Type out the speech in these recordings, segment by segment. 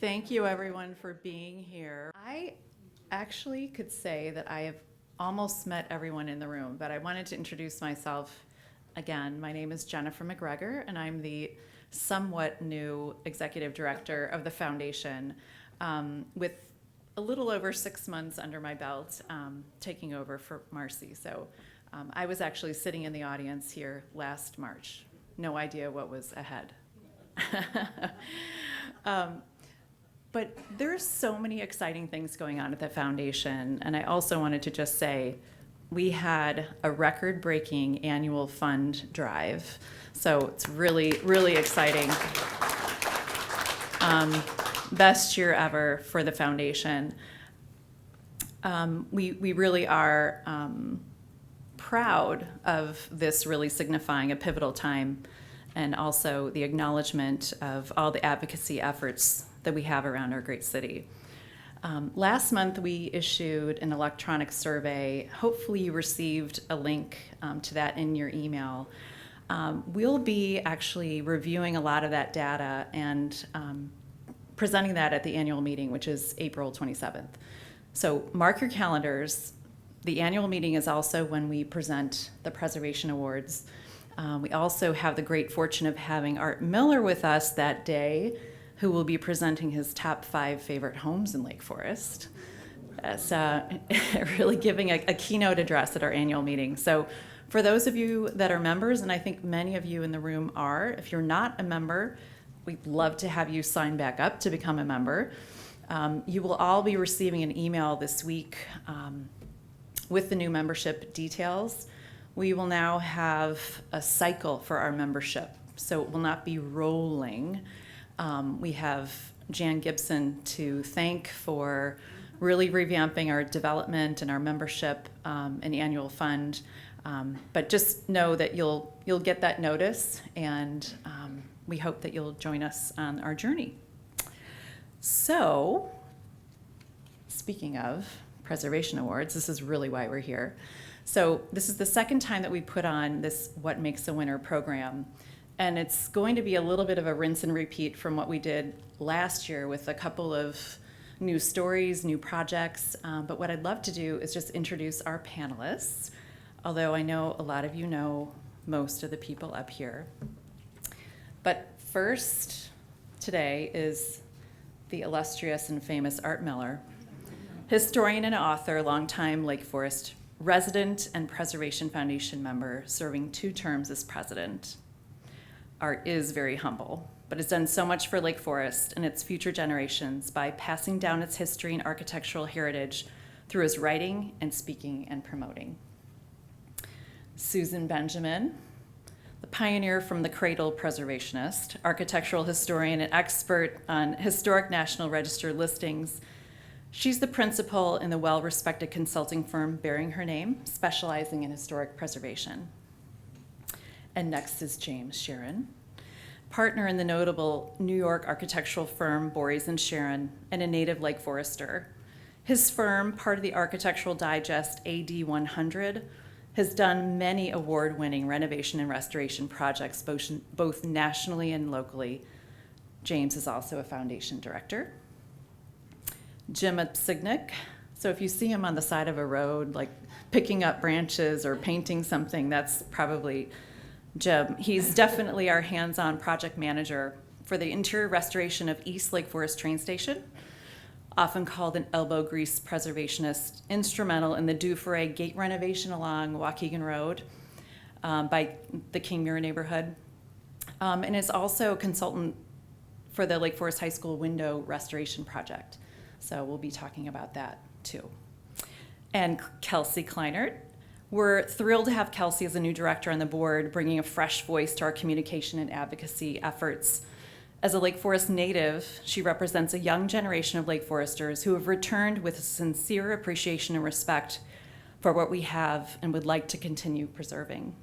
Thank you, everyone, for being here. I actually could say that I have almost met everyone in the room, but I wanted to introduce myself again. My name is Jennifer McGregor, and I'm the somewhat new executive director of the foundation, with a little over 6 months under my belt, taking over for Marcy. So I was actually sitting in the audience here last March. No idea what was ahead. But there's so many exciting things going on at the foundation, and I also wanted to just say we had a record-breaking annual fund drive, so it's really, really exciting. Best year ever for the foundation. We really are proud of this really signifying a pivotal time, and also the acknowledgement of all the advocacy efforts that we have around our great city. Last month, we issued an electronic survey. Hopefully you received a link to that in your email. We'll be actually reviewing a lot of that data and presenting that at the annual meeting, which is April 27th. So mark your calendars. The annual meeting is also when we present the Preservation Awards. We also have the great fortune of having Art Miller with us that day, who will be presenting his top 5 favorite homes in Lake Forest. That's really giving a keynote address at our annual meeting. So for those of you that are members, and I think many of you in the room are, if you're not a member, we'd love to have you sign back up to become a member. You will all be receiving an email this week with the new membership details. We will now have a cycle for our membership, so it will not be rolling. We have Jan Gibson to thank for really revamping our development and our membership and annual fund. But just know that you'll get that notice, and we hope that you'll join us on our journey. So, speaking of Preservation Awards, this is really why we're here. So this is the second time that we put on this What Makes a Winner program. And it's going to be a little bit of a rinse and repeat from what we did last year with a couple of new stories, new projects. But what I'd love to do is just introduce our panelists, although I know a lot of you know most of the people up here. But first today is the illustrious and famous Art Miller, historian and author, longtime Lake Forest resident and Preservation Foundation member, serving 2 terms as president. Art is very humble, but has done so much for Lake Forest and its future generations by passing down its history and architectural heritage through his writing and speaking and promoting. Susan Benjamin, the pioneer from the cradle preservationist, architectural historian and expert on historic National Register listings. She's the principal in the well-respected consulting firm bearing her name, specializing in historic preservation. And next is James Shearron, partner in the notable New York architectural firm Bories and Shearron, and a native Lake Forester. His firm, part of the Architectural Digest AD 100, has done many award-winning renovation and restoration projects, both nationally and locally. James is also a foundation director. Jim Opsitnik. So if you see him on the side of a road, like picking up branches or painting something, that's probably Jim. He's definitely our hands-on project manager for the interior restoration of East Lake Forest train station, often called an elbow grease preservationist, instrumental in the Dufresne gate renovation along Waukegan Road by the King Mirror neighborhood, and is also a consultant for the Lake Forest High School window restoration project. So we'll be talking about that too. And Kelsey Kleinert. We're thrilled to have Kelsey as a new director on the board, bringing a fresh voice to our communication and advocacy efforts. As a Lake Forest native, she represents a young generation of Lake Foresters who have returned with sincere appreciation and respect for what we have and would like to continue preserving.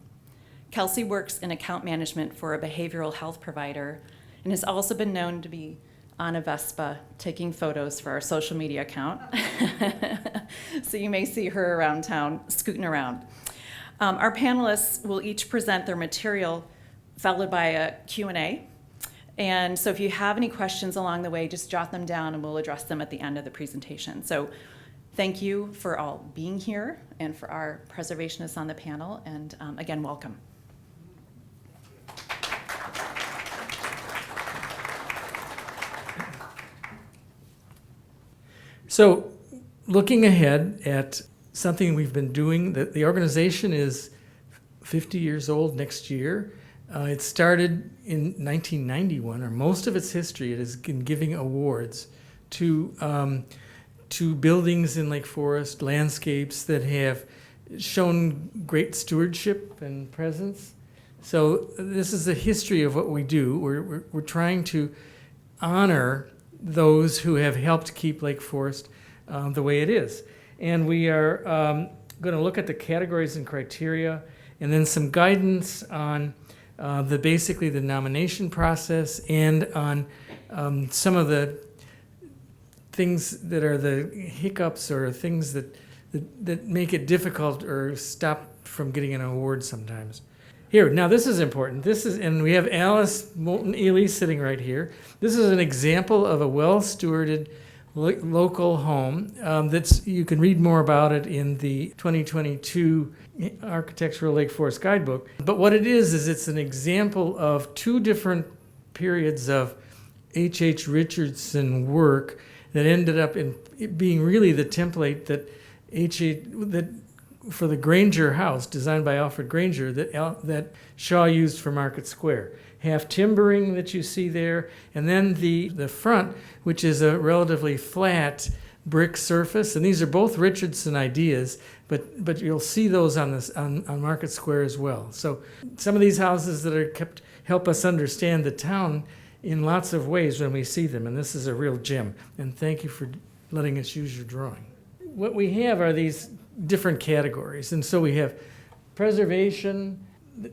Kelsey works in account management for a behavioral health provider and has also been known to be on a Vespa taking photos for our social media account. So you may see her around town scooting around. Our panelists will each present their material, followed by a Q&A. And so if you have any questions along the way, just jot them down and we'll address them at the end of the presentation. So thank you for all being here and for our preservationists on the panel. And again, welcome. So looking ahead at something we've been doing, the organization is 50 years old next year. It started in 1991, or most of its history it has been giving awards to buildings in Lake Forest, landscapes that have shown great stewardship and presence. So this is the history of what we do. We're trying to honor those who have helped keep Lake Forest the way it is. And we are going to look at the categories and criteria, and then some guidance on basically the nomination process, and on some of the things that are the hiccups or things that make it difficult or stop from getting an award sometimes. Here, now this is important. And we have Alice Moulton-Ely sitting right here. This is an example of a well-stewarded local home you can read more about it in the 2022 Architectural Lake Forest Guidebook. But what it is it's an example of two different periods of H.H. Richardson work that ended up in being really the template that for the Granger house, designed by Alfred Granger, that Shaw used for Market Square. Half timbering that you see there, and then the front, which is a relatively flat brick surface. And these are both Richardson ideas, but you'll see those on Market Square as well. So some of these houses that are help us understand the town in lots of ways when we see them, and this is a real gem. And thank you for letting us use your drawing. What we have are these different categories, and so we have preservation.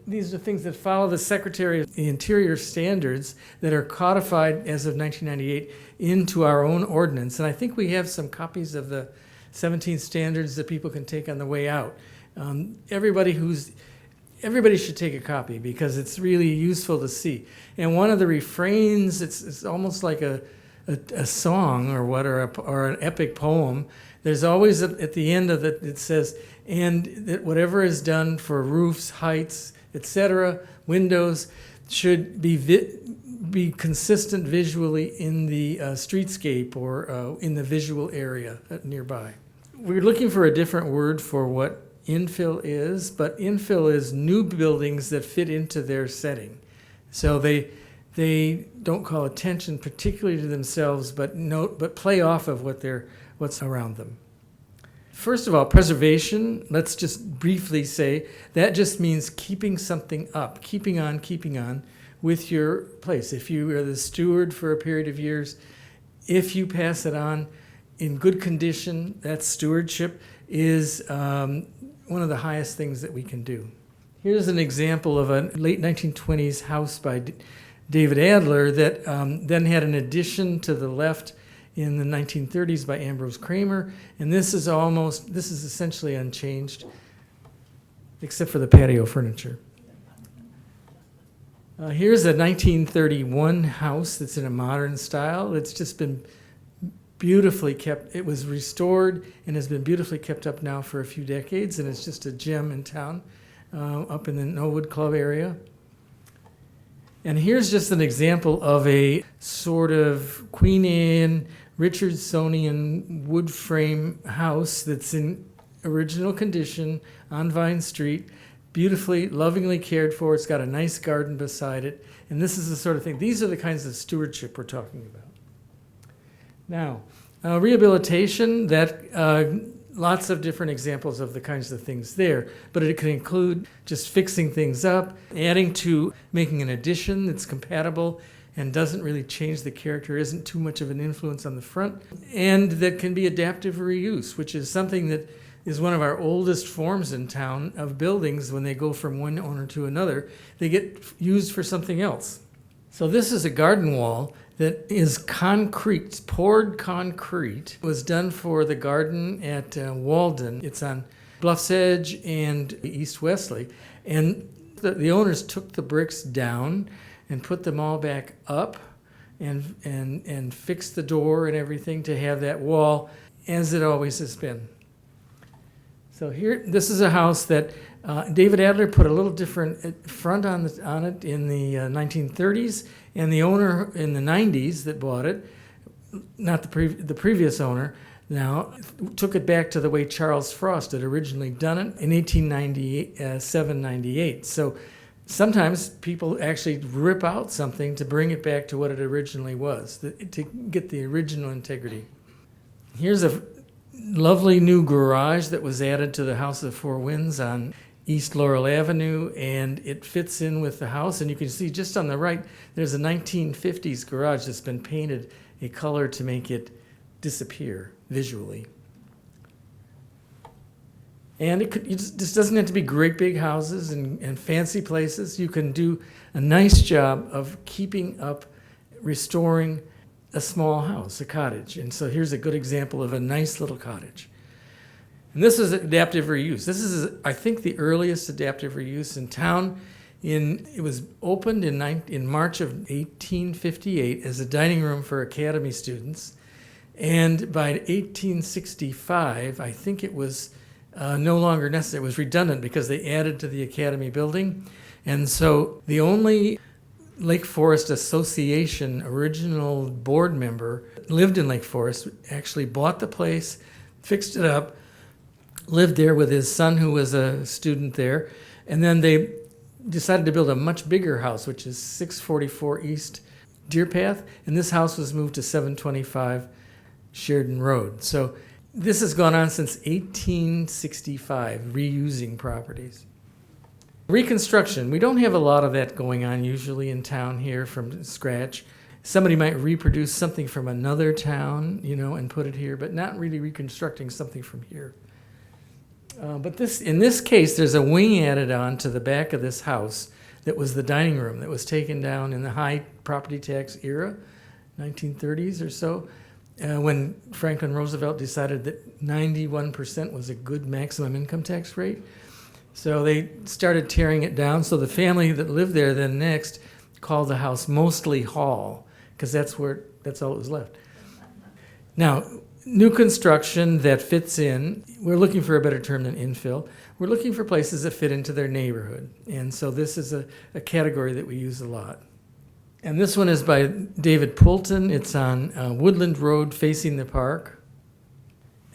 These are things that follow the Secretary of the Interior standards that are codified as of 1998 into our own ordinance. And I think we have some copies of the 17 standards that people can take on the way out. Everybody should take a copy because it's really useful to see. And one of the refrains, it's almost like a song or an epic poem. There's always at the end of it says, and that whatever is done for roofs, heights, etc., windows, should be consistent visually in the streetscape or in the visual area nearby. We're looking for a different word for what infill is, but infill is new buildings that fit into their setting. So they don't call attention particularly to themselves, but play off of what's around them. First of all, preservation, let's just briefly say, that just means keeping something up, keeping on with your place. If you are the steward for a period of years, if you pass it on in good condition, that stewardship is one of the highest things that we can do. Here's an example of a late 1920s house by David Adler that then had an addition to the left in the 1930s by Ambrose Kramer, and this is essentially unchanged, except for the patio furniture. Here's a 1931 house that's in a modern style. It's just been beautifully kept. It was restored and has been beautifully kept up now for a few decades, and it's just a gem in town, up in the Knollwood Club area. And here's just an example of a sort of Queen Anne Richardsonian wood frame house that's in original condition on Vine Street, beautifully, lovingly cared for. It's got a nice garden beside it. And this is the sort of thing, these are the kinds of stewardship we're talking about. Now, rehabilitation, lots of different examples of the kinds of things there, but it can include just fixing things up, adding to making an addition that's compatible and doesn't really change the character, isn't too much of an influence on the front, and that can be adaptive reuse, which is something that is one of our oldest forms in town of buildings. When they go from one owner to another, they get used for something else. So this is a garden wall that is concrete, poured concrete. It was done for the garden at Walden. It's on Bluff's Edge and East Wesley. And the owners took the bricks down and put them all back up and fix the door and everything to have that wall as it always has been. So here, this is a house that David Adler put a little different front on it in the 1930s, and the owner in the 90s that bought it, not the previous owner, now took it back to the way Charles Frost had originally done it in 1897-98. So sometimes people actually rip out something to bring it back to what it originally was, to get the original integrity. Here's a lovely new garage that was added to the House of Four Winds on East Laurel Avenue, and it fits in with the house. And you can see just on the right, there's a 1950s garage that's been painted a color to make it disappear visually. And it just doesn't have to be great big houses and fancy places. You can do a nice job of keeping up, restoring a small house, a cottage. And so here's a good example of a nice little cottage. And this is adaptive reuse. This is, I think, the earliest adaptive reuse in town. It was opened in March of 1858 as a dining room for academy students. And by 1865, I think it was no longer necessary. It was redundant because they added to the academy building. And so the only Lake Forest Association original board member lived in Lake Forest, actually bought the place, fixed it up, lived there with his son who was a student there, and then they decided to build a much bigger house, which is 644 East Deer Path, and this house was moved to 725 Shearron Road. So this has gone on since 1865, reusing properties. Reconstruction. We don't have a lot of that going on usually in town here from scratch. Somebody might reproduce something from another town, and put it here, but not really reconstructing something from here. But in this case, there's a wing added on to the back of this house that was the dining room that was taken down in the high property tax era, 1930s or so, when Franklin Roosevelt decided that 91% was a good maximum income tax rate. So they started tearing it down. So the family that lived there then next called the house Mostly Hall, because that's all that was left. Now, new construction that fits in, we're looking for a better term than infill. We're looking for places that fit into their neighborhood. And so this is a category that we use a lot. And this one is by David Poulton. It's on Woodland Road facing the park.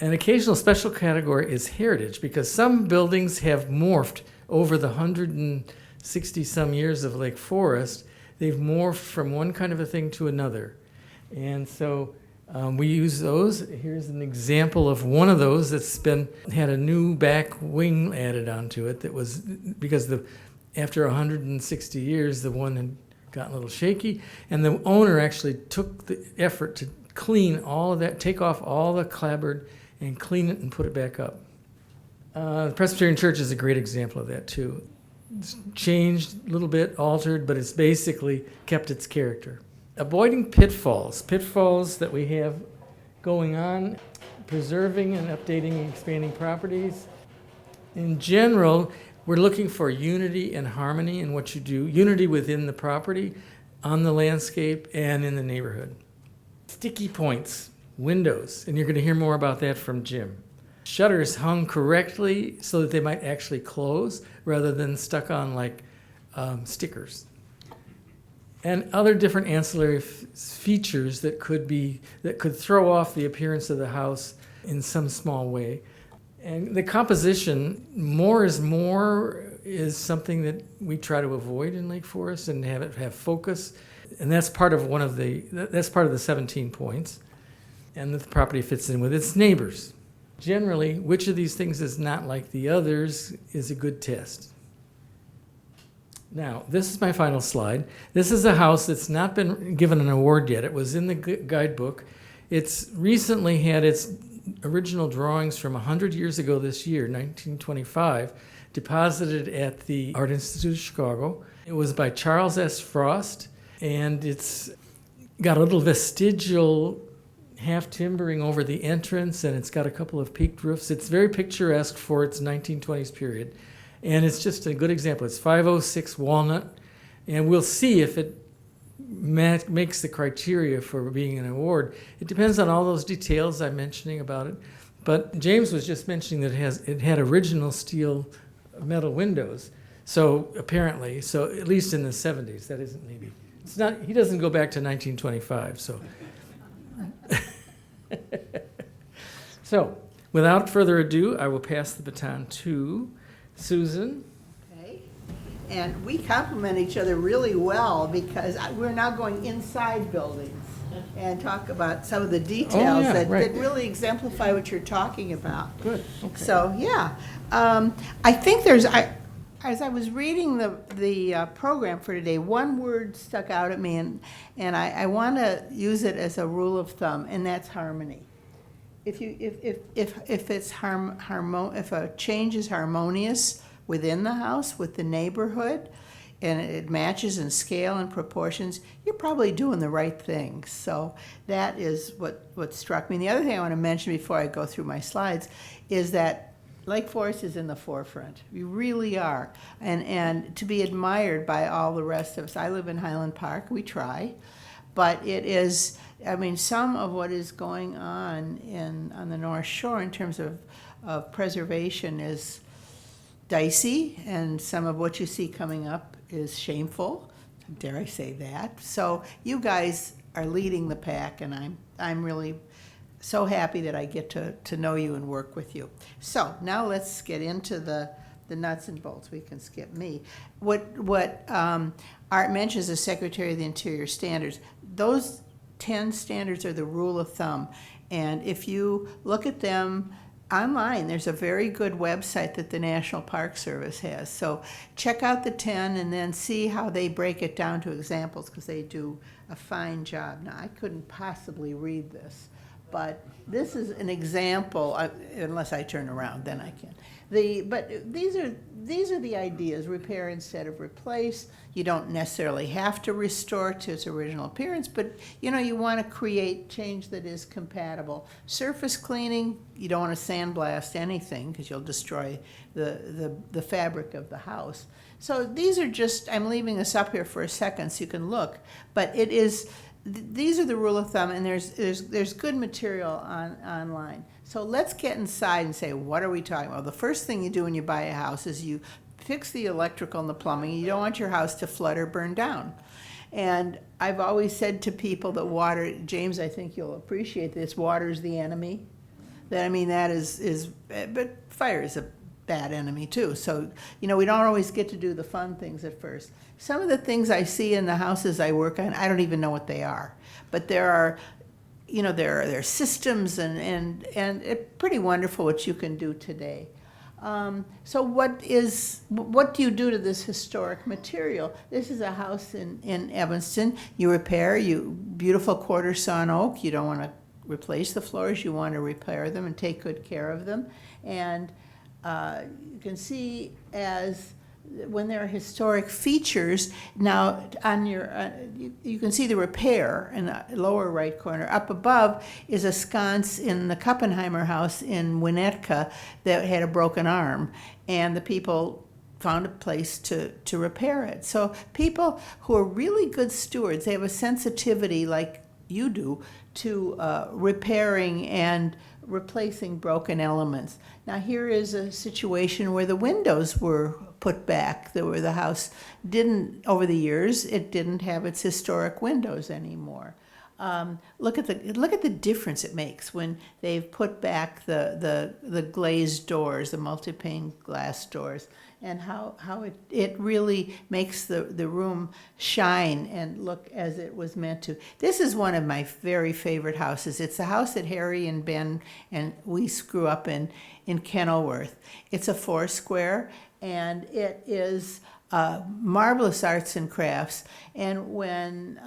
An occasional special category is heritage, because some buildings have morphed over the 160-some years of Lake Forest. They've morphed from one kind of a thing to another. And so we use those. Here's an example of one of those that's had a new back wing added onto it. That was because after 160 years, the one had gotten a little shaky, and the owner actually took the effort to clean all of that, take off all the clapboard, and clean it and put it back up. The Presbyterian Church is a great example of that too. It's changed a little bit, altered, but it's basically kept its character. Avoiding pitfalls that we have going on, preserving and updating and expanding properties. In general, we're looking for unity and harmony in what you do, unity within the property, on the landscape, and in the neighborhood. Sticky points, windows, and you're going to hear more about that from Jim. Shutters hung correctly so that they might actually close rather than stuck on like stickers. And other different ancillary features that could throw off the appearance of the house in some small way. And the composition, more is more, is something that we try to avoid in Lake Forest and have focus. And that's part of that's part of the 17 points. And the property fits in with its neighbors. Generally, which of these things is not like the others is a good test. Now, this is my final slide. This is a house that's not been given an award yet. It was in the guidebook. It's recently had its original drawings from 100 years ago this year, 1925, deposited at the Art Institute of Chicago. It was by Charles S. Frost, and it's got a little vestigial half timbering over the entrance, and it's got a couple of peaked roofs. It's very picturesque for its 1920s period, and it's just a good example. It's 506 Walnut, and we'll see if it makes the criteria for being an award. It depends on all those details I'm mentioning about it. But James was just mentioning that it had original steel metal windows. So apparently, so at least in the 70s, that isn't maybe, it's not, he doesn't go back to 1925, so. So, without further ado, I will pass the baton to Susan. Okay. And we complement each other really well because we're now going inside buildings and talk about some of the details that really exemplify what you're talking about. Good. Okay. So, yeah. I think as I was reading the program for today, one word stuck out at me, and I want to use it as a rule of thumb, and that's harmony. If a change is harmonious within the house, with the neighborhood, and it matches in scale and proportions, you're probably doing the right thing. So that is what struck me. And the other thing I want to mention before I go through my slides is that Lake Forest is in the forefront. You really are. And to be admired by all the rest of us. I live in Highland Park. We try. But it is, I mean, some of what is going on on the North Shore in terms of preservation is dicey, and some of what you see coming up is shameful. Dare I say that? So you guys are leading the pack, and I'm really so happy that I get to know you and work with you. So now let's get into the nuts and bolts. We can skip me. What Art mentions as Secretary of the Interior Standards, those 10 standards are the rule of thumb. And if you look at them online, there's a very good website that the National Park Service has. So check out the 10 and then see how they break it down to examples, because they do a fine job. Now, I couldn't possibly read this, but this is an example, unless I turn around, then I can. But these are the ideas: repair instead of replace. You don't necessarily have to restore to its original appearance, but you want to create change that is compatible. Surface cleaning, you don't want to sandblast anything because you'll destroy the fabric of the house. So these are just, I'm leaving this up here for a second so you can look, but these are the rule of thumb, and there's good material online. So let's get inside and say, what are we talking about? The first thing you do when you buy a house is you fix the electrical and the plumbing. You don't want your house to flood or burn down. And I've always said to people that water, James, I think you'll appreciate this, water is the enemy. That is, but fire is a bad enemy too. So, we don't always get to do the fun things at first. Some of the things I see in the houses I work on, I don't even know what they are. But there are systems and it's pretty wonderful what you can do today. So what do you do to this historic material? This is a house in Evanston. You repair, beautiful quarter sawn oak. You don't want to replace the floors. You want to repair them and take good care of them. And you can see when there are historic features, now on you can see the repair in the lower right corner. Up above is a sconce in the Kuppenheimer house in Winnetka that had a broken arm, and the people found a place to repair it. So people who are really good stewards, they have a sensitivity like you do to repairing and replacing broken elements. Now here is a situation where the windows were put back, where the house didn't, over the years, it didn't have its historic windows anymore. Look at the difference it makes when they've put back the glazed doors, the multi-pane glass doors, and how it really makes the room shine and look as it was meant to. This is one of my very favorite houses. It's the house that Harry and Ben and we grew up in Kenilworth. It's a 4-square, and it is marvelous arts and crafts. And when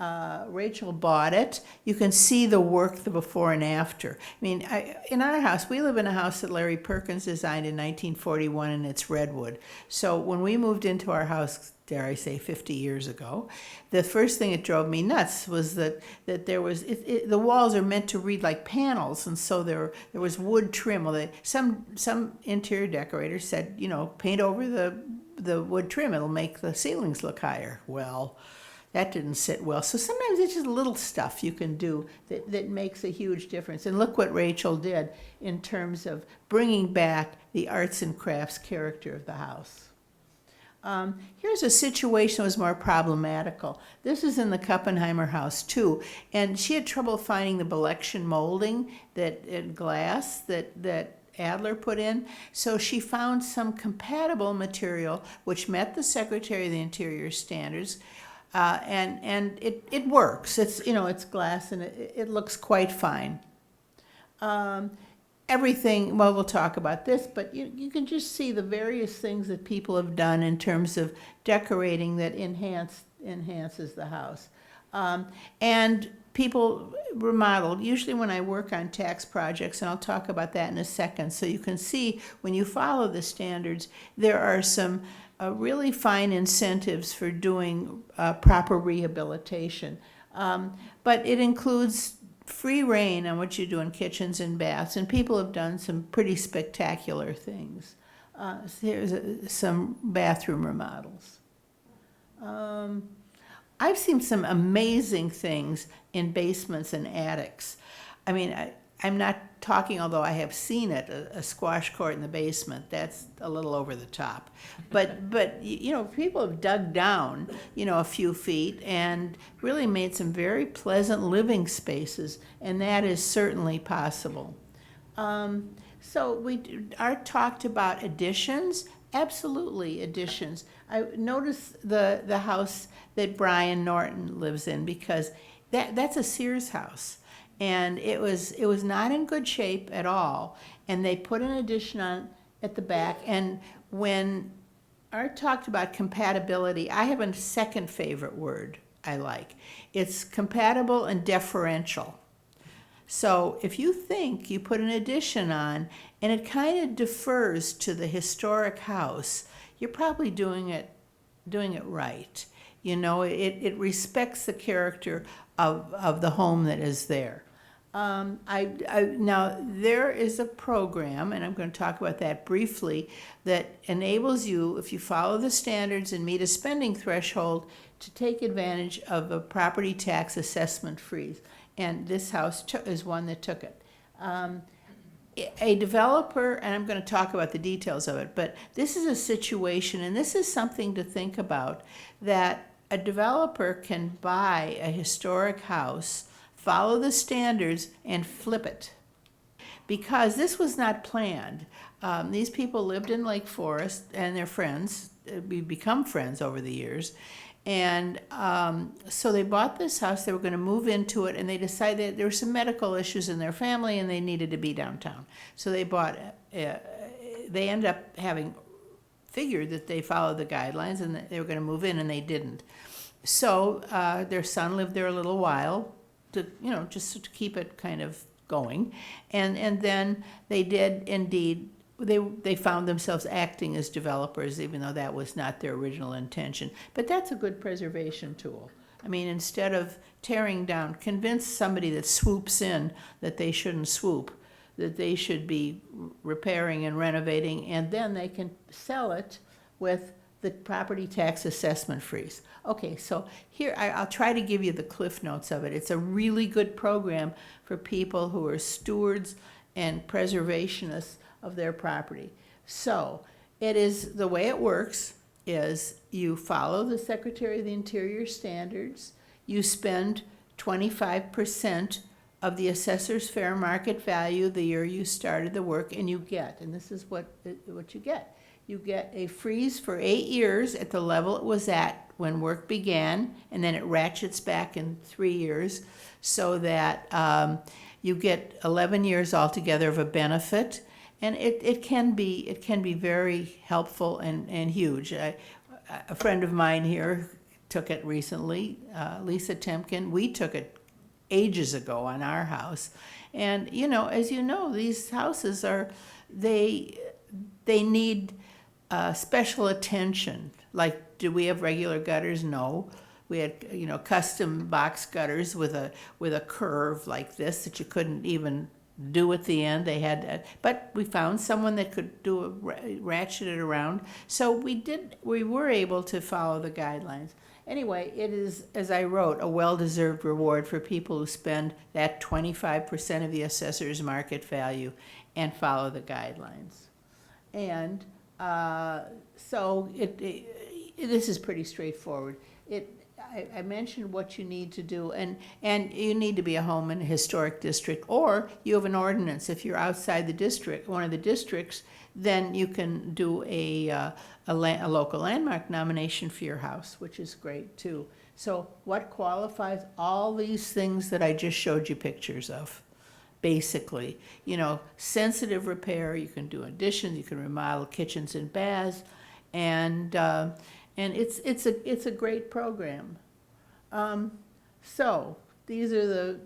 Rachel bought it, you can see the work, the before and after. I mean, in our house, we live in a house that Larry Perkins designed in 1941, and it's redwood. So when we moved into our house, dare I say, 50 years ago, the first thing that drove me nuts was that there was, the walls are meant to read like panels, and so there was wood trim. Well, some interior decorators said, paint over the wood trim, it'll make the ceilings look higher. Well, that didn't sit well. So sometimes it's just little stuff you can do that makes a huge difference. And look what Rachel did in terms of bringing back the arts and crafts character of the house. Here's a situation that was more problematical. This is in the Kuppenheimer house too, and she had trouble finding the Belection molding that glass that Adler put in. So she found some compatible material which met the Secretary of the Interior standards, and it works. It's glass and it looks quite fine. Everything, well, we'll talk about this, but you can just see the various things that people have done in terms of decorating that enhances the house. And people remodel. Usually when I work on tax projects, and I'll talk about that in a second, so you can see when you follow the standards, there are some really fine incentives for doing proper rehabilitation. But it includes free reign on what you do in kitchens and baths, and people have done some pretty spectacular things. So here's some bathroom remodels. I've seen some amazing things in basements and attics. I mean, I'm not talking, although I have seen it, a squash court in the basement. That's a little over the top. But people have dug down, a few feet and really made some very pleasant living spaces, and that is certainly possible. So Art talked about additions. Absolutely additions. I noticed the house that Brian Norton lives in, because that's a Sears house. And it was not in good shape at all. And they put an addition on at the back. And when Art talked about compatibility, I have a second favorite word I like. It's compatible and deferential. So if you think you put an addition on and it kind of defers to the historic house, you're probably doing it right. It respects the character of the home that is there. Now, there is a program, and I'm going to talk about that briefly, that enables you, if you follow the standards and meet a spending threshold, to take advantage of a property tax assessment freeze. And this house is one that took it. A developer, and I'm going to talk about the details of it, but this is a situation, and this is something to think about, that a developer can buy a historic house, follow the standards, and flip it. Because this was not planned. These people lived in Lake Forest, and they're friends. We become friends over the years. And so they bought this house, they were going to move into it, and they decided there were some medical issues in their family and they needed to be downtown. So they they ended up having figured that they followed the guidelines and that they were going to move in, and they didn't. So their son lived there a little while, just to keep it kind of going. And then they did indeed, they found themselves acting as developers, even though that was not their original intention. But that's a good preservation tool. I mean, instead of tearing down, convince somebody that swoops in that they shouldn't swoop, that they should be repairing and renovating, and then they can sell it with the property tax assessment freeze. Okay, so here I'll try to give you the cliff notes of it. It's a really good program for people who are stewards and preservationists of their property. So it is, the way it works is you follow the Secretary of the Interior standards, you spend 25% of the assessor's fair market value the year you started the work, and you get, and this is what you get. You get a freeze for 8 years at the level it was at when work began, and then it ratchets back in 3 years, so that you get 11 years altogether of a benefit, and it can be very helpful and huge. A friend of mine here took it recently, Lisa Temkin. We took it ages ago on our house, and as you know, these houses they need special attention. Like, do we have regular gutters? No. We had, custom box gutters with a curve like this that you couldn't even do at the end. They had, but we found someone that could ratchet it around. So we were able to follow the guidelines. anyway, it is, as I wrote, a well-deserved reward for people who spend that 25% of the assessor's market value and follow the guidelines. And so this is pretty straightforward. I mentioned what you need to do, and you need to be a home in a historic district, or you have an ordinance. If you're outside the district, one of the districts, then you can do a local landmark nomination for your house, which is great too. So what qualifies? All these things that I just showed you pictures of, basically. Sensitive repair, you can do additions, you can remodel kitchens and baths, and it's a great program. So these are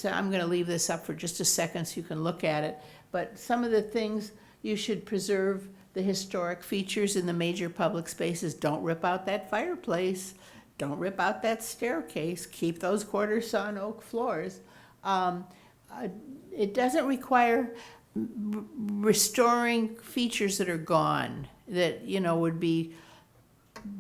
I'm going to leave this up for just a second so you can look at it. But some of the things: you should preserve the historic features in the major public spaces. Don't rip out that fireplace. Don't rip out that staircase. Keep those quarter sawn oak floors. It doesn't require restoring features that are gone, that would be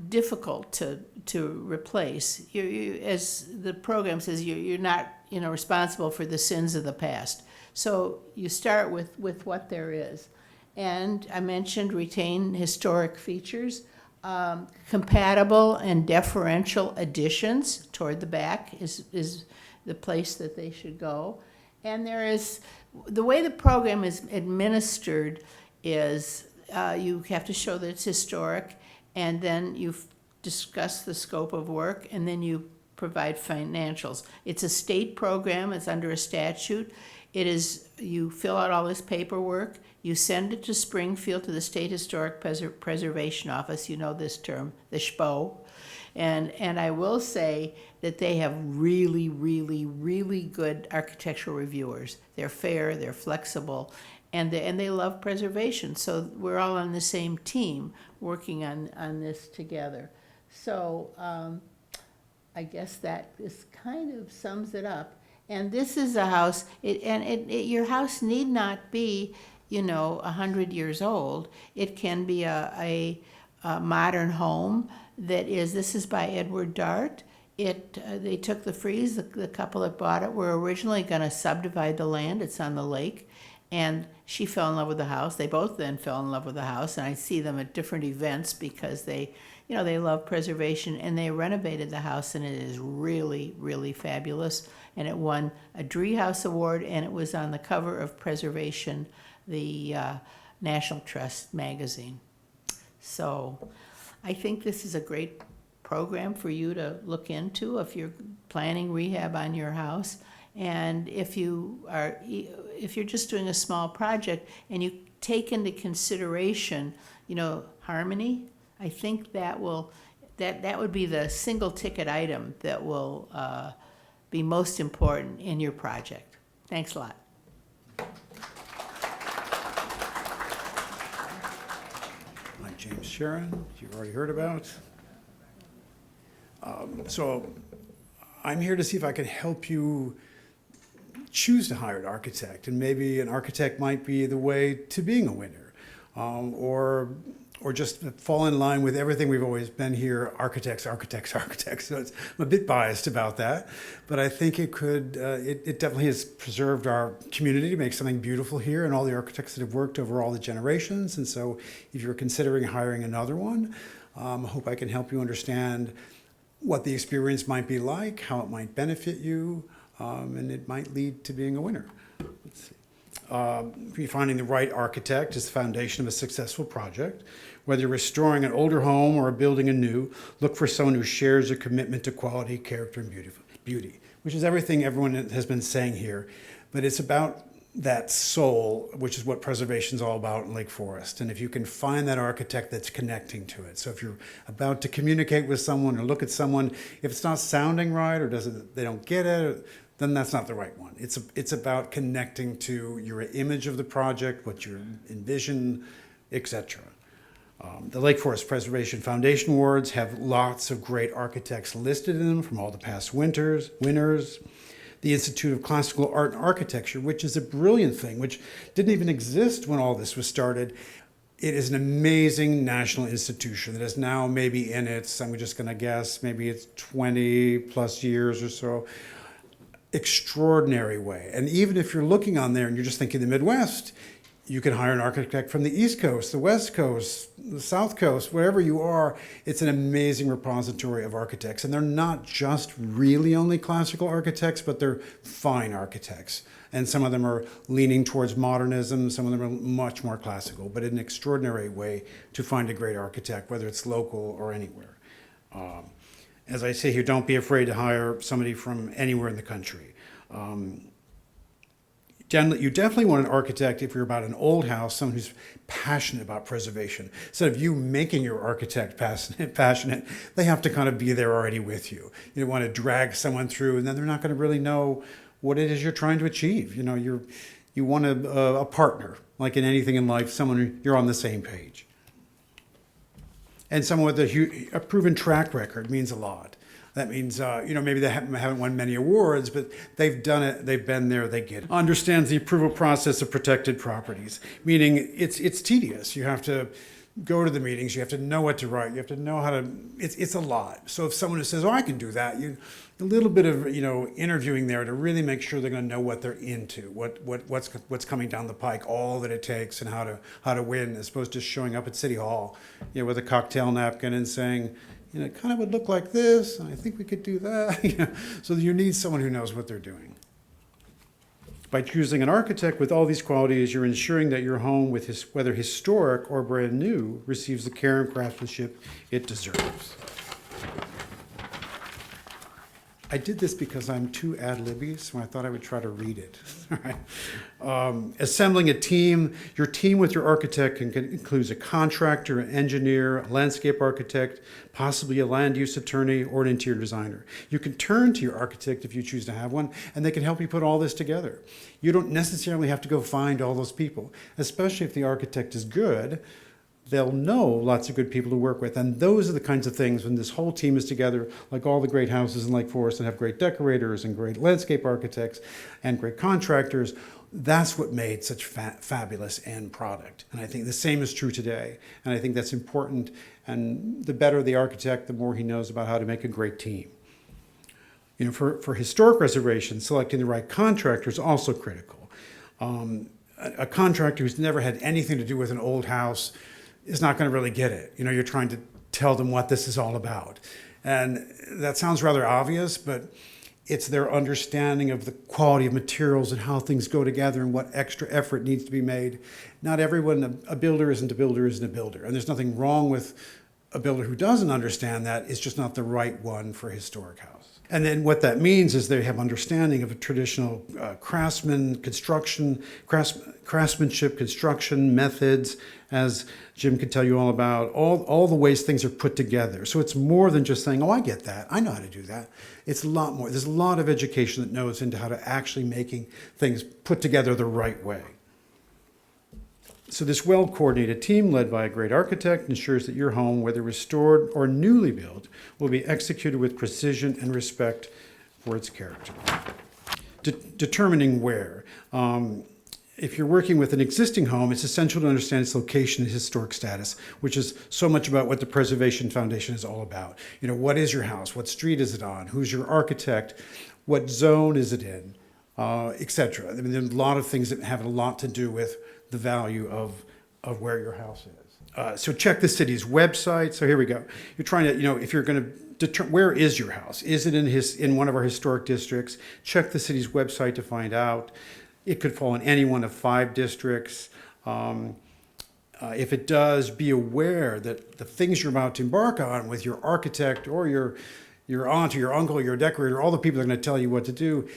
difficult to replace. As the program says, you're not responsible for the sins of the past. So you start with what there is. And I mentioned retain historic features, compatible and deferential additions toward the back is the place that they should go. And the way the program is administered is you have to show that it's historic, and then you discuss the scope of work, and then you provide financials. It's a state program. It's under a statute. You fill out all this paperwork. You send it to Springfield, to the State Historic Preservation Office. You know this term, the SHPO. And I will say that they have really, really, really good architectural reviewers. They're fair, they're flexible, and they love preservation. So we're all on the same team working on this together. So I guess that kind of sums it up. And this is a house, your house need not be 100 years old. It can be a modern home this is by Edward Dart. They took the freeze, the couple that bought it were originally going to subdivide the land. It's on the lake, and she fell in love with the house. They both then fell in love with the house, and I see them at different events because they love preservation, and they renovated the house, and it is really, really fabulous. And it won a Dree House Award, and it was on the cover of Preservation, the National Trust magazine. So I think this is a great program for you to look into if you're planning rehab on your house. And if you're just doing a small project and you take into consideration, harmony, I think that would be the single ticket item that will be most important in your project. Thanks a lot. I'm James Shearron, you've already heard about. So I'm here to see if I can help you choose to hire an architect, and maybe an architect might be the way to being a winner, or just fall in line with everything we've always been here, architects. So I'm a bit biased about that, but I think it definitely has preserved our community to make something beautiful here, and all the architects that have worked over all the generations. And so if you're considering hiring another one, I hope I can help you understand what the experience might be like, how it might benefit you, and it might lead to being a winner. Let's see. Finding the right architect is the foundation of a successful project. Whether you're restoring an older home or building a new, look for someone who shares a commitment to quality, character, and beauty, which is everything everyone has been saying here. But it's about that soul, which is what preservation is all about in Lake Forest. And if you can find that architect that's connecting to it. So if you're about to communicate with someone or look at someone, if it's not sounding right or they don't get it, then that's not the right one. It's about connecting to your image of the project, what you envision, etc. The Lake Forest Preservation Foundation Awards have lots of great architects listed in them from all the past winners. The Institute of Classical Art and Architecture, which is a brilliant thing, which didn't even exist when all this was started, It is an amazing national institution that is now maybe in its, I'm just going to guess, maybe it's 20 plus years or so. Extraordinary way. And even if you're looking on there and you're just thinking the Midwest, you can hire an architect from the East Coast, the West Coast, the South Coast, wherever you are. It's an amazing repository of architects. And they're not just really only classical architects, but they're fine architects. And some of them are leaning towards modernism, some of them are much more classical, but in an extraordinary way to find a great architect, whether it's local or anywhere. As I say here, don't be afraid to hire somebody from anywhere in the country. You definitely want an architect if you're about an old house, someone who's passionate about preservation. Instead of you making your architect passionate, they have to kind of be there already with you. You don't want to drag someone through, and then they're not going to really know what it is you're trying to achieve. You want a partner, like in anything in life, someone you're on the same page. And someone with a proven track record means a lot. That means, maybe they haven't won many awards, but they've done it, they've been there, they get it. Understands the approval process of protected properties, meaning it's tedious. You have to go to the meetings, you have to know what to write, you have to know how to, it's a lot. So if someone who says, oh, I can do that, a little bit of, interviewing there to really make sure they're going to know what they're into, what's coming down the pike, all that it takes, and how to win, as opposed to showing up at City Hall, with a cocktail napkin and saying, it kind of would look like this, and I think we could do that. So you need someone who knows what they're doing. By choosing an architect with all these qualities, you're ensuring that your home, whether historic or brand new, receives the care and craftsmanship it deserves. I did this because I'm too ad-libby, so I thought I would try to read it. All right. Assembling a team. Your team with your architect includes a contractor, an engineer, a landscape architect, possibly a land use attorney, or an interior designer. You can turn to your architect if you choose to have one, and they can help you put all this together. You don't necessarily have to go find all those people, especially if the architect is good. They'll know lots of good people to work with. And those are the kinds of things when this whole team is together, like all the great houses in Lake Forest that have great decorators and great landscape architects and great contractors. That's what made such fabulous end product. And I think the same is true today. And I think that's important. And the better the architect, the more he knows about how to make a great team. For historic reservation, selecting the right contractor is also critical. A contractor who's never had anything to do with an old house is not going to really get it. You're trying to tell them what this is all about. And that sounds rather obvious, but it's their understanding of the quality of materials and how things go together and what extra effort needs to be made. Not everyone, a builder isn't a builder isn't a builder. And there's nothing wrong with a builder who doesn't understand that. It's just not the right one for a historic house. And then what that means is they have understanding of a traditional craftsmanship, construction methods, as Jim could tell you all about, all the ways things are put together. So it's more than just saying, oh, I get that. I know how to do that. It's a lot more. There's a lot of education that knows into how to actually making things put together the right way. So this well-coordinated team led by a great architect ensures that your home, whether restored or newly built, will be executed with precision and respect for its character. Determining where. If you're working with an existing home, it's essential to understand its location and historic status, which is so much about what the Preservation Foundation is all about. What is your house? What street is it on? Who's your architect? What zone is it in? Etc. I mean, there's a lot of things that have a lot to do with the value of where your house is. So check the city's website. So here we go. You're trying to, if you're going to determine where is your house? Is it in one of our historic districts? Check the city's website to find out. It could fall in any one of 5 districts. If it does, be aware that the things you're about to embark on with your architect or your aunt or your uncle or your decorator, all the people that are going to tell you what to do,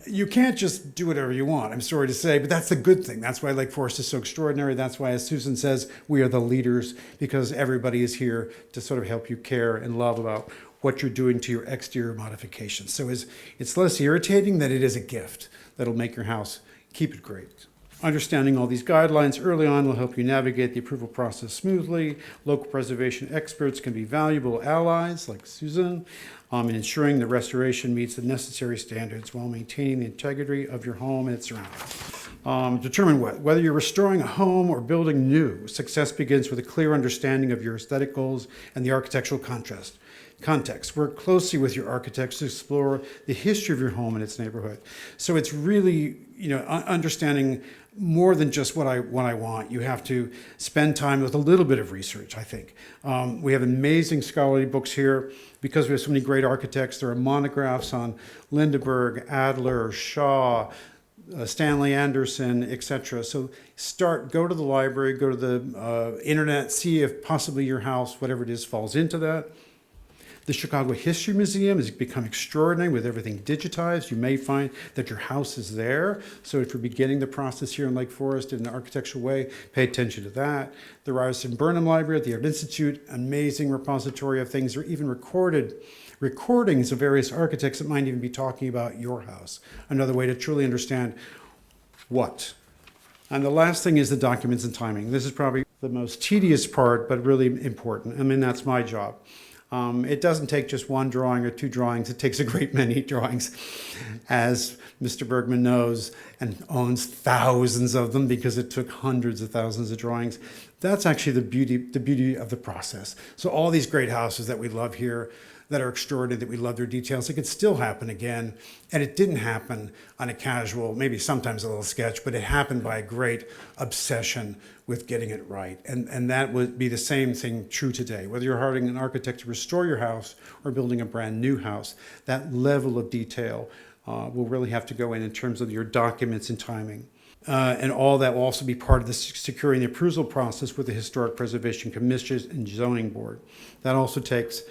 you can't just do whatever you want, I'm sorry to say, but that's the good thing. That's why Lake Forest is so extraordinary. That's why, as Susan says, we are the leaders, because everybody is here to sort of help you care and love about what you're doing to your exterior modifications. So it's less irritating than it is a gift that'll make your house keep it great. Understanding all these guidelines early on will help you navigate the approval process smoothly. Local preservation experts can be valuable allies, like Susan, in ensuring the restoration meets the necessary standards while maintaining the integrity of your home and its surroundings. Determine what? Whether you're restoring a home or building new, success begins with a clear understanding of your aesthetic goals and the architectural context. Work closely with your architects to explore the history of your home and its neighborhood. So it's really, understanding more than just what I want. You have to spend time with a little bit of research, I think. We have amazing scholarly books here. Because we have so many great architects, there are monographs on Lindeberg, Adler, Shaw, Stanley Anderson, etc. So go to the library, go to the internet, see if possibly your house, whatever it is, falls into that. The Chicago History Museum has become extraordinary with everything digitized. You may find that your house is there. So if you're beginning the process here in Lake Forest in an architectural way, pay attention to that. The Ryerson Burnham Library at the Art Institute, amazing repository of things, or even recordings of various architects that might even be talking about your house. Another way to truly understand what. And the last thing is the documents and timing. This is probably the most tedious part, but really important. I mean, that's my job. It doesn't take just one drawing or two drawings. It takes a great many drawings, as Mr. Bergman knows and owns thousands of them because it took hundreds of thousands of drawings. That's actually the beauty of the process. So all these great houses that we love here, that are extraordinary, that we love their details, it could still happen again. And it didn't happen on a casual, maybe sometimes a little sketch, but it happened by a great obsession with getting it right. And that would be the same thing true today. Whether you're hiring an architect to restore your house or building a brand new house, that level of detail will really have to go in terms of your documents and timing. And all that will also be part of the securing the approval process with the Historic Preservation Commission and Zoning Board. That also takes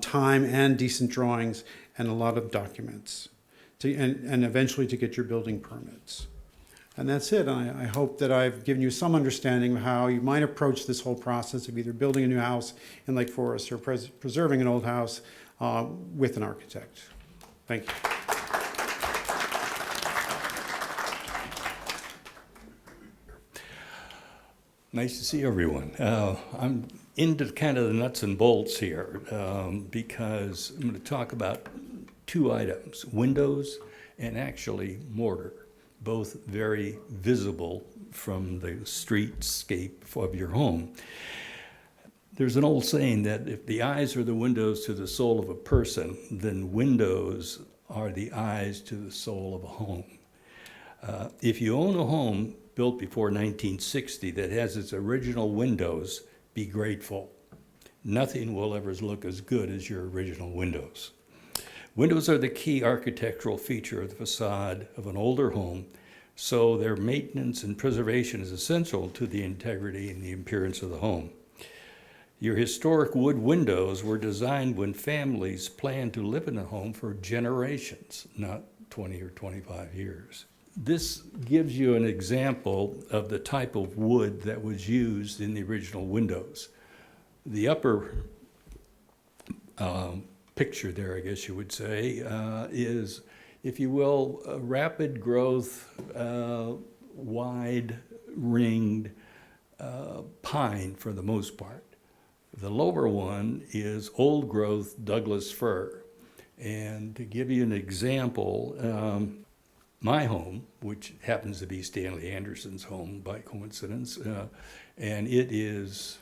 time and decent drawings and a lot of documents and eventually to get your building permits. And that's it. I hope that I've given you some understanding of how you might approach this whole process of either building a new house in Lake Forest or preserving an old house with an architect. Thank you. Nice to see everyone. I'm into kind of the nuts and bolts here because I'm going to talk about two items, windows and actually mortar, both very visible from the streetscape of your home. There's an old saying that if the eyes are the windows to the soul of a person, then windows are the eyes to the soul of a home. If you own a home built before 1960 that has its original windows, be grateful. Nothing will ever look as good as your original windows. Windows are the key architectural feature of the facade of an older home, so their maintenance and preservation is essential to the integrity and the appearance of the home. Your historic wood windows were designed when families planned to live in a home for generations, not 20 or 25 years. This gives you an example of the type of wood that was used in the original windows. The upper picture there, I guess you would say, is, if you will, a rapid growth, wide ringed pine for the most part. The lower one is old growth Douglas fir. And to give you an example, my home, which happens to be Stanley Anderson's home by coincidence, and it is,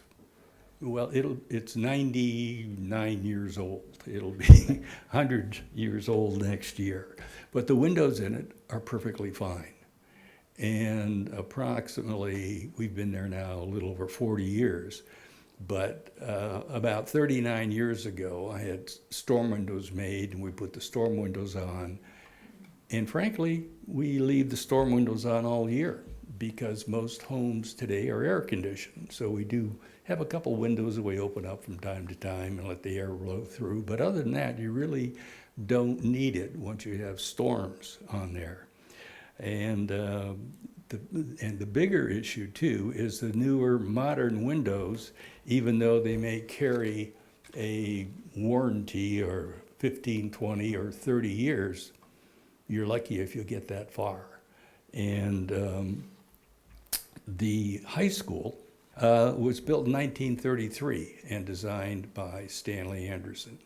well, it's 99 years old. It'll be 100 years old next year. But the windows in it are perfectly fine. And approximately, we've been there now a little over 40 years, but about 39 years ago, I had storm windows made, and we put the storm windows on. And frankly, we leave the storm windows on all year because most homes today are air conditioned. So we do have a couple windows that we open up from time to time and let the air blow through. But other than that, you really don't need it once you have storms on there. And the bigger issue too is the newer modern windows, even though they may carry a warranty or 15, 20, or 30 years, you're lucky if you get that far. And the high school was built in 1933 and designed by Stanley Anderson.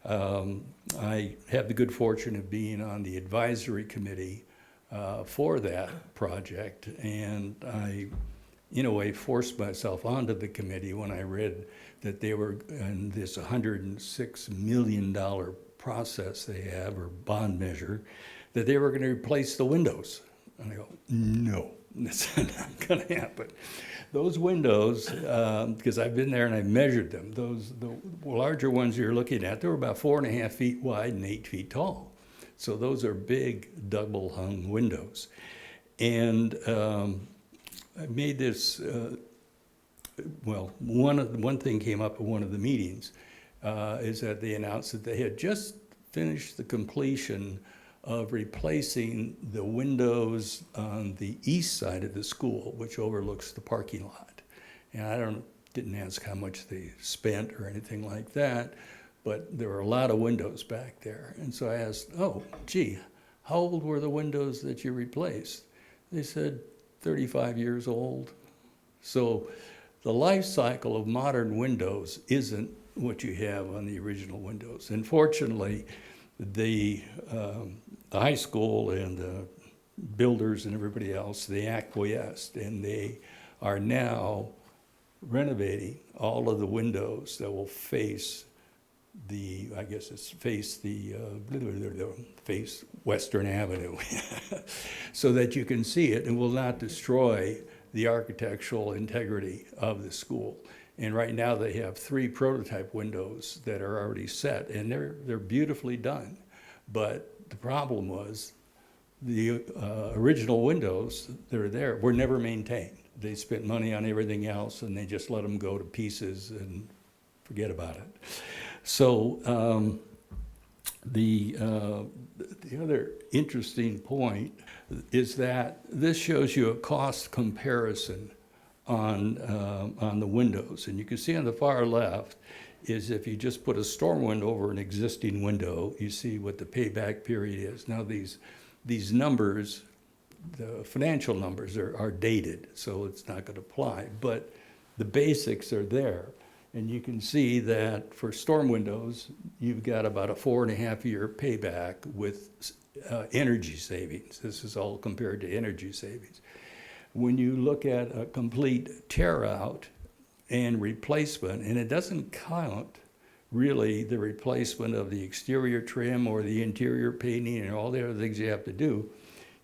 I have the good fortune of being on the advisory committee for that project. And I, in a way, forced myself onto the committee when I read that they were in this $106 million process they have, or bond measure, that they were going to replace the windows. And I go, no, that's not going to happen. Those windows, because I've been there and I've measured them, the larger ones you're looking at, they were about 4.5 feet wide and 8 feet tall. So those are big double hung windows. And I made this, one thing came up at one of the meetings, is that they announced that they had just finished the completion of replacing the windows on the east side of the school, which overlooks the parking lot. And I didn't ask how much they spent or anything like that, but there were a lot of windows back there. And so I asked, oh, gee, how old were the windows that you replaced? They said 35 years old. So the life cycle of modern windows isn't what you have on the original windows. And fortunately, the high school and the builders and everybody else, they acquiesced, and they are now renovating all of the windows that will face the, I guess it's face the, face Western Avenue, so that you can see it and will not destroy the architectural integrity of the school. And right now they have 3 prototype windows that are already set, and they're beautifully done. But the problem was the original windows that are there were never maintained. They spent money on everything else, and they just let them go to pieces and forget about it. So the other interesting point is that this shows you a cost comparison on the windows. And you can see on the far left is if you just put a storm window over an existing window, you see what the payback period is. Now these numbers, the financial numbers are dated, so it's not going to apply, but the basics are there. And you can see that for storm windows, you've got about a 4.5-year payback with energy savings. This is all compared to energy savings. When you look at a complete tear out and replacement, and it doesn't count really the replacement of the exterior trim or the interior painting and all the other things you have to do,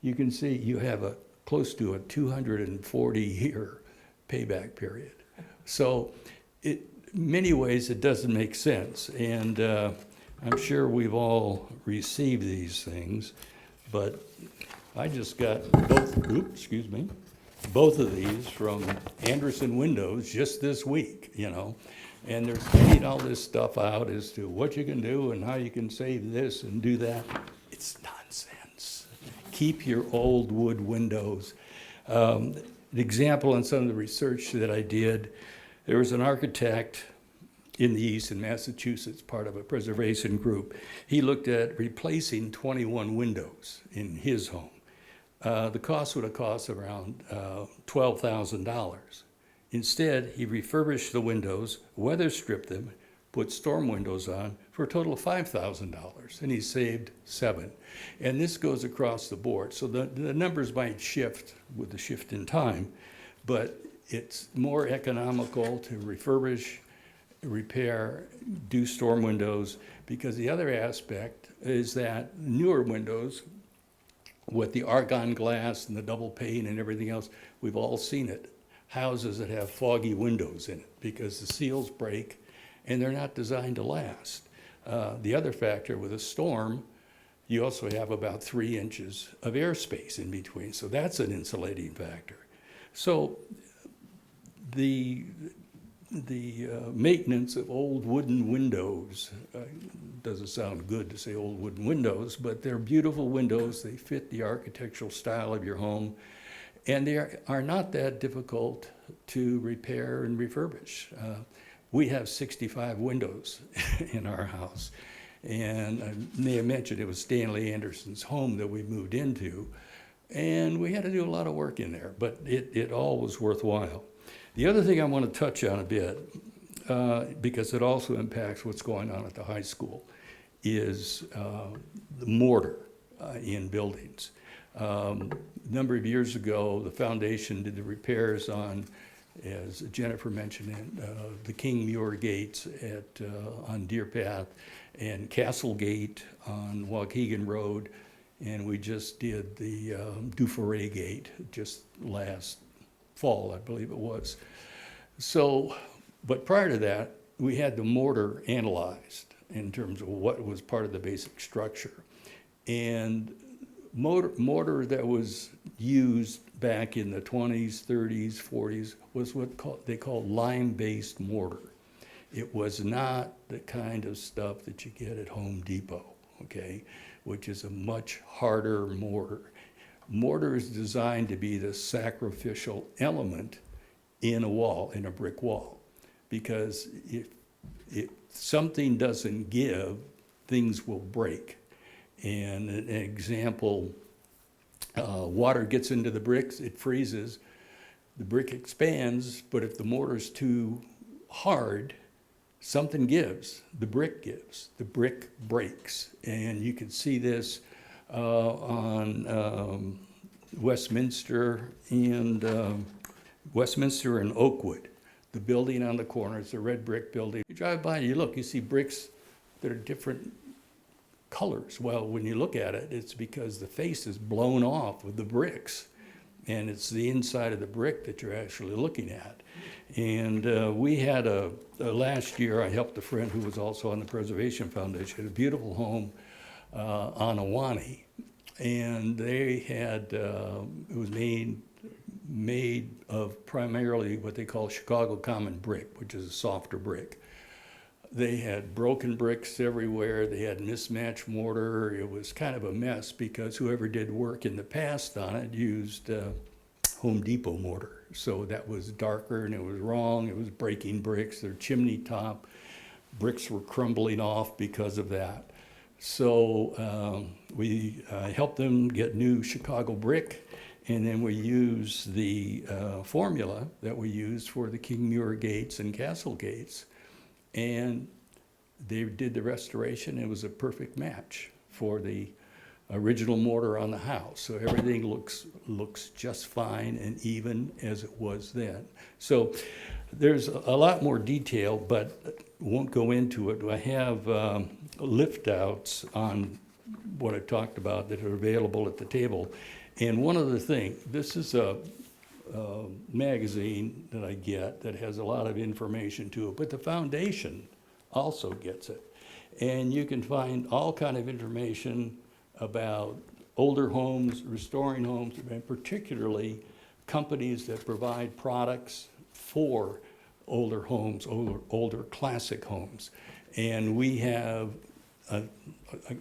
you can see you have a close to a 240-year payback period. So in many ways it doesn't make sense, and I'm sure we've all received these things, but I just got both of these from Anderson Windows just this week, and they're sending all this stuff out as to what you can do and how you can save this and do that. It's nonsense. Keep your old wood windows. An example on some of the research that I did, there was an architect in the East in Massachusetts, part of a preservation group. He looked at replacing 21 windows in his home. The cost would have cost around $12,000. Instead, he refurbished the windows, weather stripped them, put storm windows on for a total of $5,000, and he saved $7,000. And this goes across the board. So the numbers might shift with the shift in time, but it's more economical to refurbish, repair, do storm windows, because the other aspect is that newer windows with the argon glass and the double pane and everything else, we've all seen it. Houses that have foggy windows in it because the seals break and they're not designed to last. The other factor with a storm, you also have about 3 inches of airspace in between, so that's an insulating factor. So the maintenance of old wooden windows, doesn't sound good to say old wooden windows, but they're beautiful windows. They fit the architectural style of your home, and they are not that difficult to repair and refurbish. We have 65 windows in our house, and I may have mentioned it was Stanley Anderson's home that we moved into, and we had to do a lot of work in there, but it all was worthwhile. The other thing I want to touch on a bit, because it also impacts what's going on at the high school, is the mortar in buildings. A number of years ago, the foundation did the repairs on, as Jennifer mentioned, the King Muir gates on Deer Path and Castle Gate on Waukegan Road, and we just did the Duforay Gate just last fall, I believe it was. So, but prior to that, we had the mortar analyzed in terms of what was part of the basic structure. And mortar that was used back in the 20s, 30s, 40s was what they called lime-based mortar. It was not the kind of stuff that you get at Home Depot, okay, which is a much harder mortar. Mortar is designed to be the sacrificial element in a wall, in a brick wall, because if something doesn't give, things will break. And an example, water gets into the bricks, it freezes, the brick expands, but if the mortar's too hard, something gives, the brick breaks. And you can see this on Westminster and Oakwood. The building on the corner, it's a red brick building. You drive by and you look, you see bricks that are different colors. Well, when you look at it, it's because the face is blown off with the bricks, and it's the inside of the brick that you're actually looking at. And we had last year, I helped a friend who was also on the Preservation Foundation, a beautiful home on Ahwahnee, and they had, it was made of primarily what they call Chicago common brick, which is a softer brick. They had broken bricks everywhere. They had mismatched mortar. It was kind of a mess because whoever did work in the past on it used Home Depot mortar. So that was darker and it was wrong. It was breaking bricks. Their chimney top bricks were crumbling off because of that. So we helped them get new Chicago brick. And then we use the formula that we used for the King Muir gates and Castle gates. And they did the restoration. It was a perfect match for the original mortar on the house. So everything looks just fine and even as it was then. So there's a lot more detail, but won't go into it. I have lift outs on what I talked about that are available at the table. And one other thing, this is a magazine that I get that has a lot of information to it, but the foundation also gets it. And you can find all kind of information about older homes, restoring homes, and particularly companies that provide products for older homes, older classic homes. And we have,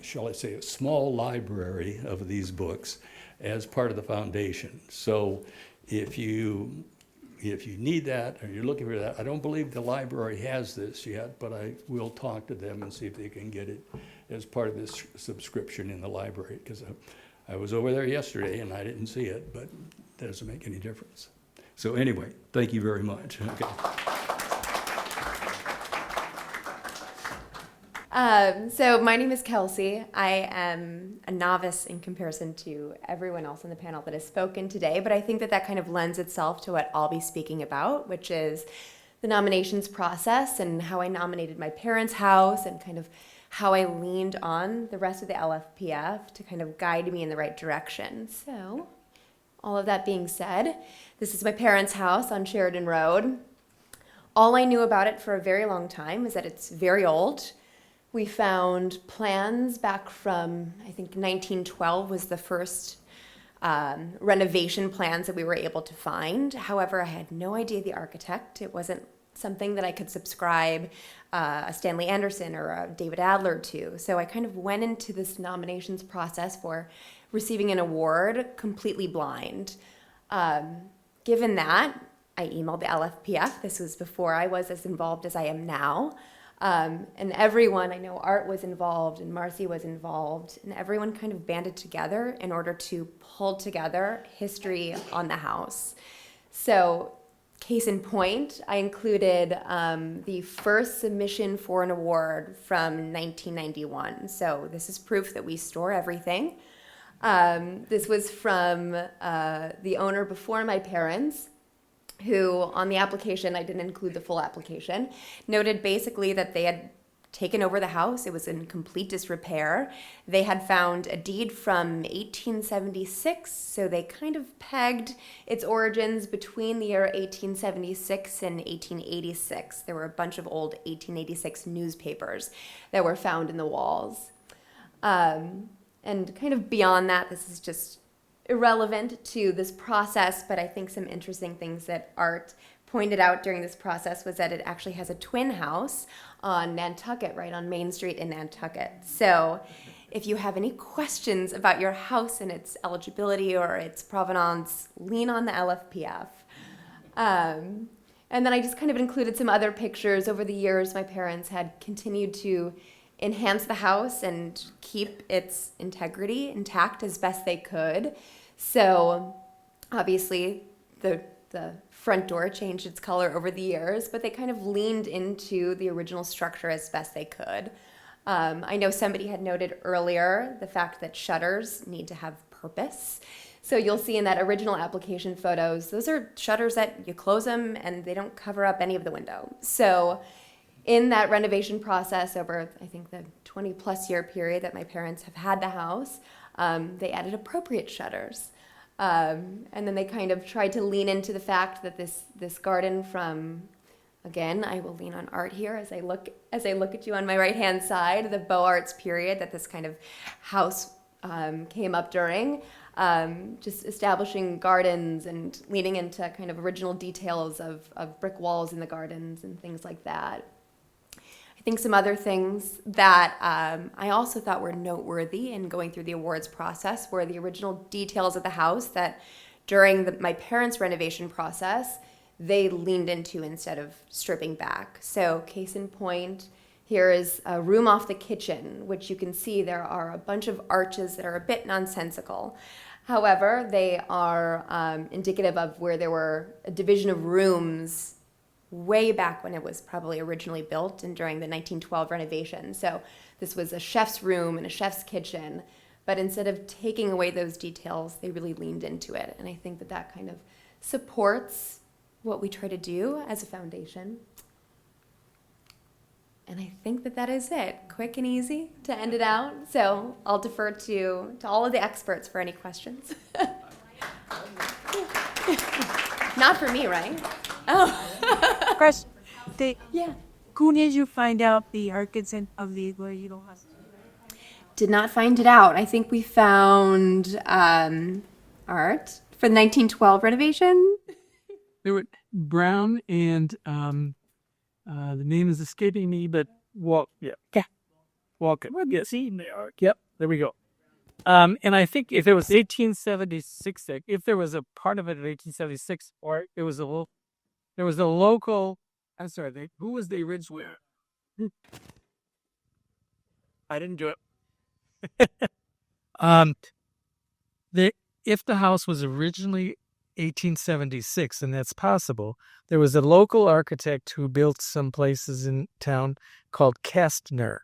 shall I say, a small library of these books as part of the foundation. So if you need that or you're looking for that, I don't believe the library has this yet, but I will talk to them and see if they can get it as part of this subscription in the library, because I was over there yesterday and I didn't see it, but that doesn't make any difference. So anyway, thank you very much. Okay. So my name is Kelsey. I am a novice in comparison to everyone else on the panel that has spoken today, but I think that kind of lends itself to what I'll be speaking about, which is the nominations process and how I nominated my parents' house and kind of how I leaned on the rest of the LFPF to kind of guide me in the right direction. So all of that being said, this is my parents' house on Shearron Road. All I knew about it for a very long time is that it's very old. We found plans back from, I think 1912 was the first renovation plans that we were able to find. However, I had no idea the architect. It wasn't something that I could subscribe a Stanley Anderson or a David Adler to. So I kind of went into this nominations process for receiving an award completely blind. Given that, I emailed the LFPF. This was before I was as involved as I am now. And everyone, I know Art was involved and Marcy was involved, and everyone kind of banded together in order to pull together history on the house. So, case in point, I included the first submission for an award from 1991. So this is proof that we store everything. This was from the owner before my parents, who on the application, I didn't include the full application, noted basically that they had taken over the house. It was in complete disrepair. They had found a deed from 1876, so they kind of pegged its origins between the year 1876 and 1886. There were a bunch of old 1886 newspapers that were found in the walls. And kind of beyond that, this is just irrelevant to this process, but I think some interesting things that Art pointed out during this process was that it actually has a twin house on Nantucket, right on Main Street in Nantucket. So if you have any questions about your house and its eligibility or its provenance, lean on the LFPF. And then I just kind of included some other pictures. Over the years, my parents had continued to enhance the house and keep its integrity intact as best they could. So obviously the front door changed its color over the years, but they kind of leaned into the original structure as best they could. I know somebody had noted earlier the fact that shutters need to have purpose. So you'll see in that original application photos, those are shutters that you close them and they don't cover up any of the window. So in that renovation process over, I think, the 20 plus year period that my parents have had the house, they added appropriate shutters. And then they kind of tried to lean into the fact that this garden from, again, I will lean on Art here as I look at you on my right hand side, the Beaux Arts period that this kind of house came up during, just establishing gardens and leaning into kind of original details of brick walls in the gardens and things like that. I think some other things that I also thought were noteworthy in going through the awards process were the original details of the house that during my parents' renovation process, they leaned into instead of stripping back. So case in point, here is a room off the kitchen, which you can see there are a bunch of arches that are a bit nonsensical. However, they are indicative of where there were a division of rooms way back when it was probably originally built and during the 1912 renovation. So this was a chef's room and a chef's kitchen, but instead of taking away those details, they really leaned into it. And I think that kind of supports what we try to do as a foundation. And I think that is it. Quick and easy to end it out. So I'll defer to all of the experts for any questions. Not for me, right? Oh. Question. Yeah. Who did you find out the architect of the Igloo house? Did not find it out. I think we found Art for the 1912 renovation. There were Brown and the name is escaping me, but Walcott. Yeah, see, they are. Yep, there we go. And I think if it was 1876, if there was a part of it in 1876, or it was there was a local. I'm sorry, who was the original? I didn't do it. If the house was originally 1876, and that's possible, there was a local architect who built some places in town called Kastner,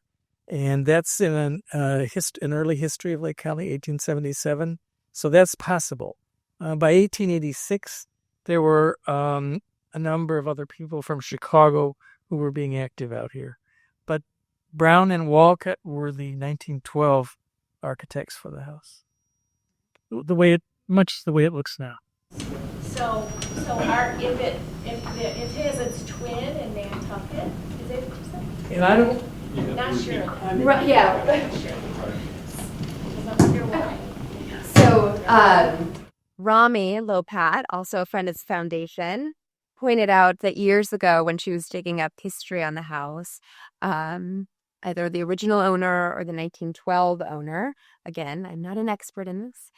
and that's in an early history of Lake County, 1877. So that's possible. By 1886, there were a number of other people from Chicago who were being active out here, but Brown and Walcott were the 1912 architects for the house. Much the way it looks now. So if it has its twin in Nantucket, is it what you said? And I don't. Not sure. Right, yeah. I wonder why. So Rami Lopat, also a friend of the foundation, pointed out that years ago when she was digging up history on the house, either the original owner or the 1912 owner, again, I'm not an expert in this,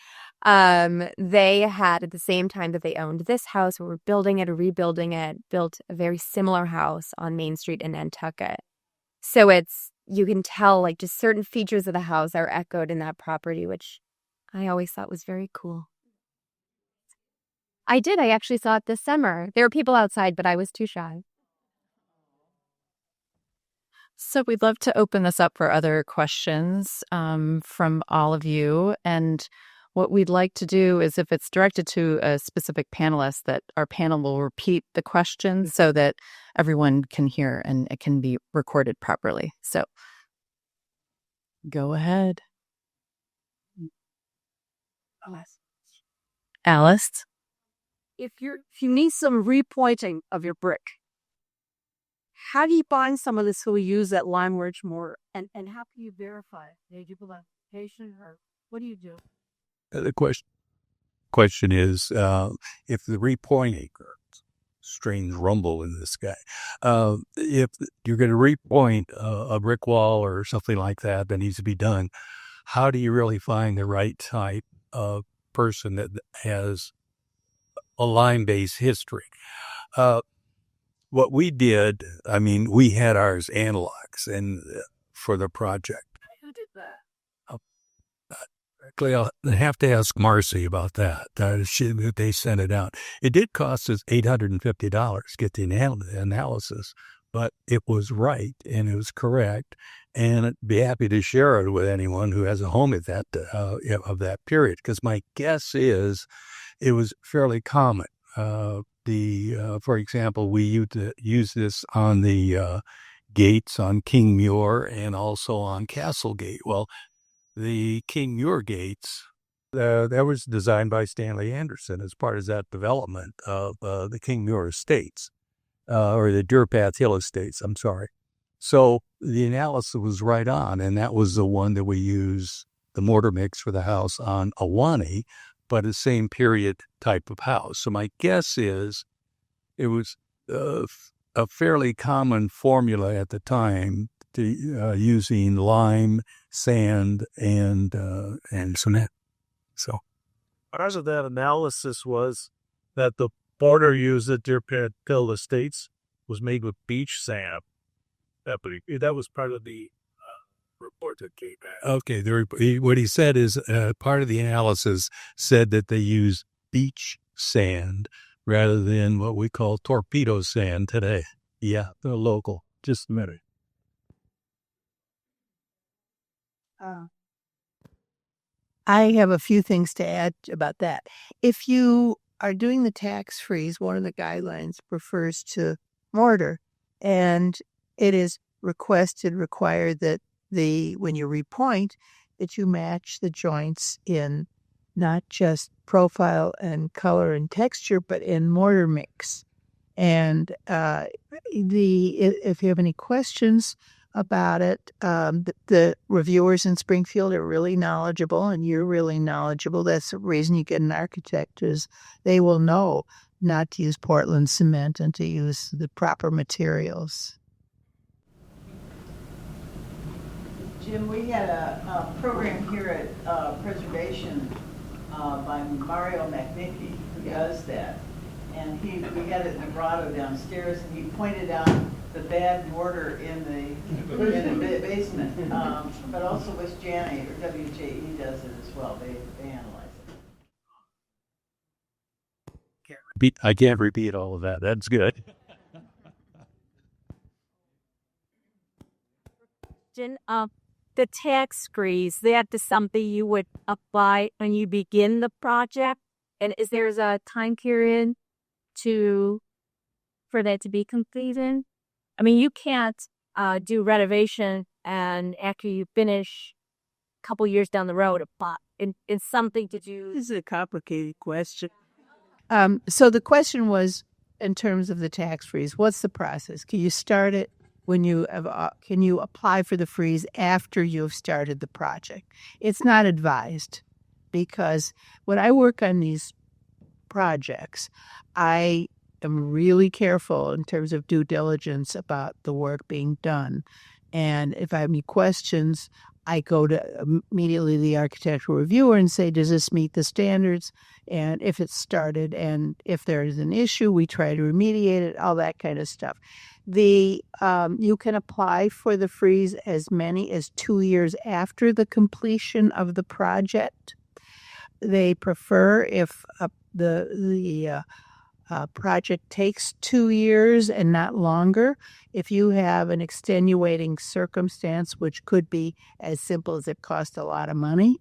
they had, at the same time that they owned this house, or were building it or rebuilding it, built a very similar house on Main Street in Nantucket. So you can tell, like, just certain features of the house are echoed in that property, which I always thought was very cool. I did. I actually saw it this summer. There were people outside, but I was too shy. So we'd love to open this up for other questions from all of you. And what we'd like to do is, if it's directed to a specific panelist, that our panel will repeat the question so that everyone can hear and it can be recorded properly. So go ahead. Alice? If you need some repointing of your brick, how do you find someone that's going to use that lime wedge mortar? And how can you verify it? Do you put an application, or what do you do? The question is, if the repointing, strange rumble in this guy, if you're going to repoint a brick wall or something like that needs to be done, how do you really find the right type of person that has a lime-based history? What we did, I mean, we had ours analogs and for the project. Who did that? I'll have to ask Marcy about that. They sent it out. It did cost us $850 to get the analysis, but it was right and it was correct. And I'd be happy to share it with anyone who has a home at that of that period, because my guess is it was fairly common. For example, we use this on the gates on King Muir and also on Castle Gate. Well, the King Muir gates, that was designed by Stanley Anderson as part of that development of the King Muir Estates, or the Deer Path Hill Estates, I'm sorry. So the analysis was right on, and that was the one that we use the mortar mix for the house on Awanee, but the same period type of house. So my guess is it was a fairly common formula at the time to using lime, sand, and cement. So part of that analysis was that the mortar used at Deer Path Hill Estates was made with beach sand. That was part of the report that came back. Okay, what he said is part of the analysis said that they use beach sand rather than what we call torpedo sand today. Yeah, they're local. Just a minute. I have a few things to add about that. If you are doing the tax freeze, one of the guidelines refers to mortar, and it is required that when you repoint, that you match the joints in not just profile and color and texture, but in mortar mix. And if you have any questions about it, the reviewers in Springfield are really knowledgeable, and you're really knowledgeable. That's the reason you get an architect, is they will know not to use Portland cement and to use the proper materials. Jim, we had a program here at Preservation by Mario McNicky, who does that. And we had it in the grotto downstairs, and he pointed out the bad mortar in the basement. But also West Janney, or WJE, does it as well. They analyze it. I can't repeat all of that. That's good. The tax freeze, that is something you would apply when you begin the project? And is there a time period for that to be completed? I mean, you can't do renovation and after you finish a couple years down the road, it's something to do. This is a complicated question. So the question was, in terms of the tax freeze, what's the process? Can you start it when you have? Can you apply for the freeze after you've started the project? It's not advised, because when I work on these projects, I am really careful in terms of due diligence about the work being done. And if I have any questions, I go to immediately the architectural reviewer and say, does this meet the standards? And if it's started, and if there is an issue, we try to remediate it, all that kind of stuff. You can apply for the freeze as many as 2 years after the completion of the project. They prefer if the project takes 2 years and not longer, if you have an extenuating circumstance, which could be as simple as it cost a lot of money,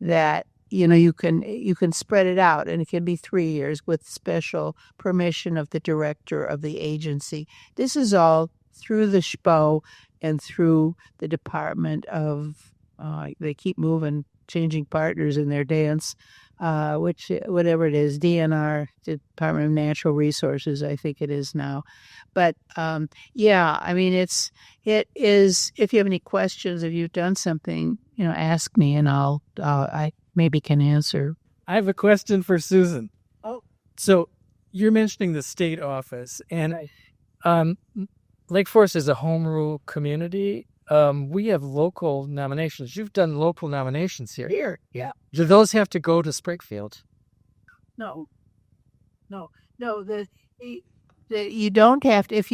that you can spread it out, and it can be 3 years with special permission of the director of the agency. This is all through the SHPO and through the Department of they keep moving, changing partners in their dance, which whatever it is, DNR, Department of Natural Resources, I think it is now. But yeah, I mean, it is. If you have any questions, if you've done something, ask me, and I maybe can answer. I have a question for Susan. Oh. So you're mentioning the state office, and Lake Forest is a home rule community. We have local nominations. You've done local nominations here. Here, yeah. Do those have to go to Springfield? No. You don't have to. If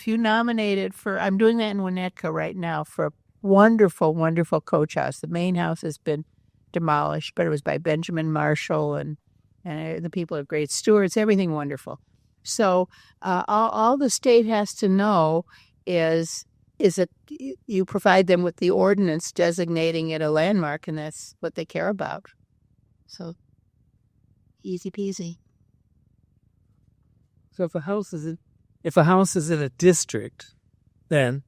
you nominate it for, I'm doing that in Winnetka right now for a wonderful, wonderful coach house. The main house has been demolished, but it was by Benjamin Marshall, and the people are great stewards. Everything wonderful. So all the state has to know is that you provide them with the ordinance designating it a landmark, and that's what they care about. So easy peasy. So if a house is in a district, then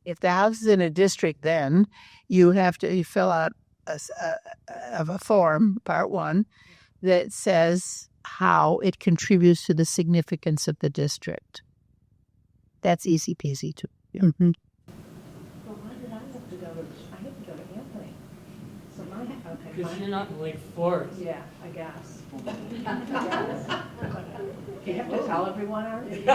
if the house is in a district, then you fill out a form, part 1, that says how it contributes to the significance of the district. That's easy peasy too. Yeah. Mm-hmm. Well, why did I have to go to Anthony? So okay. because you're not in Lake Forest. Yeah, I guess. Do you have to tell everyone, Art? Yes.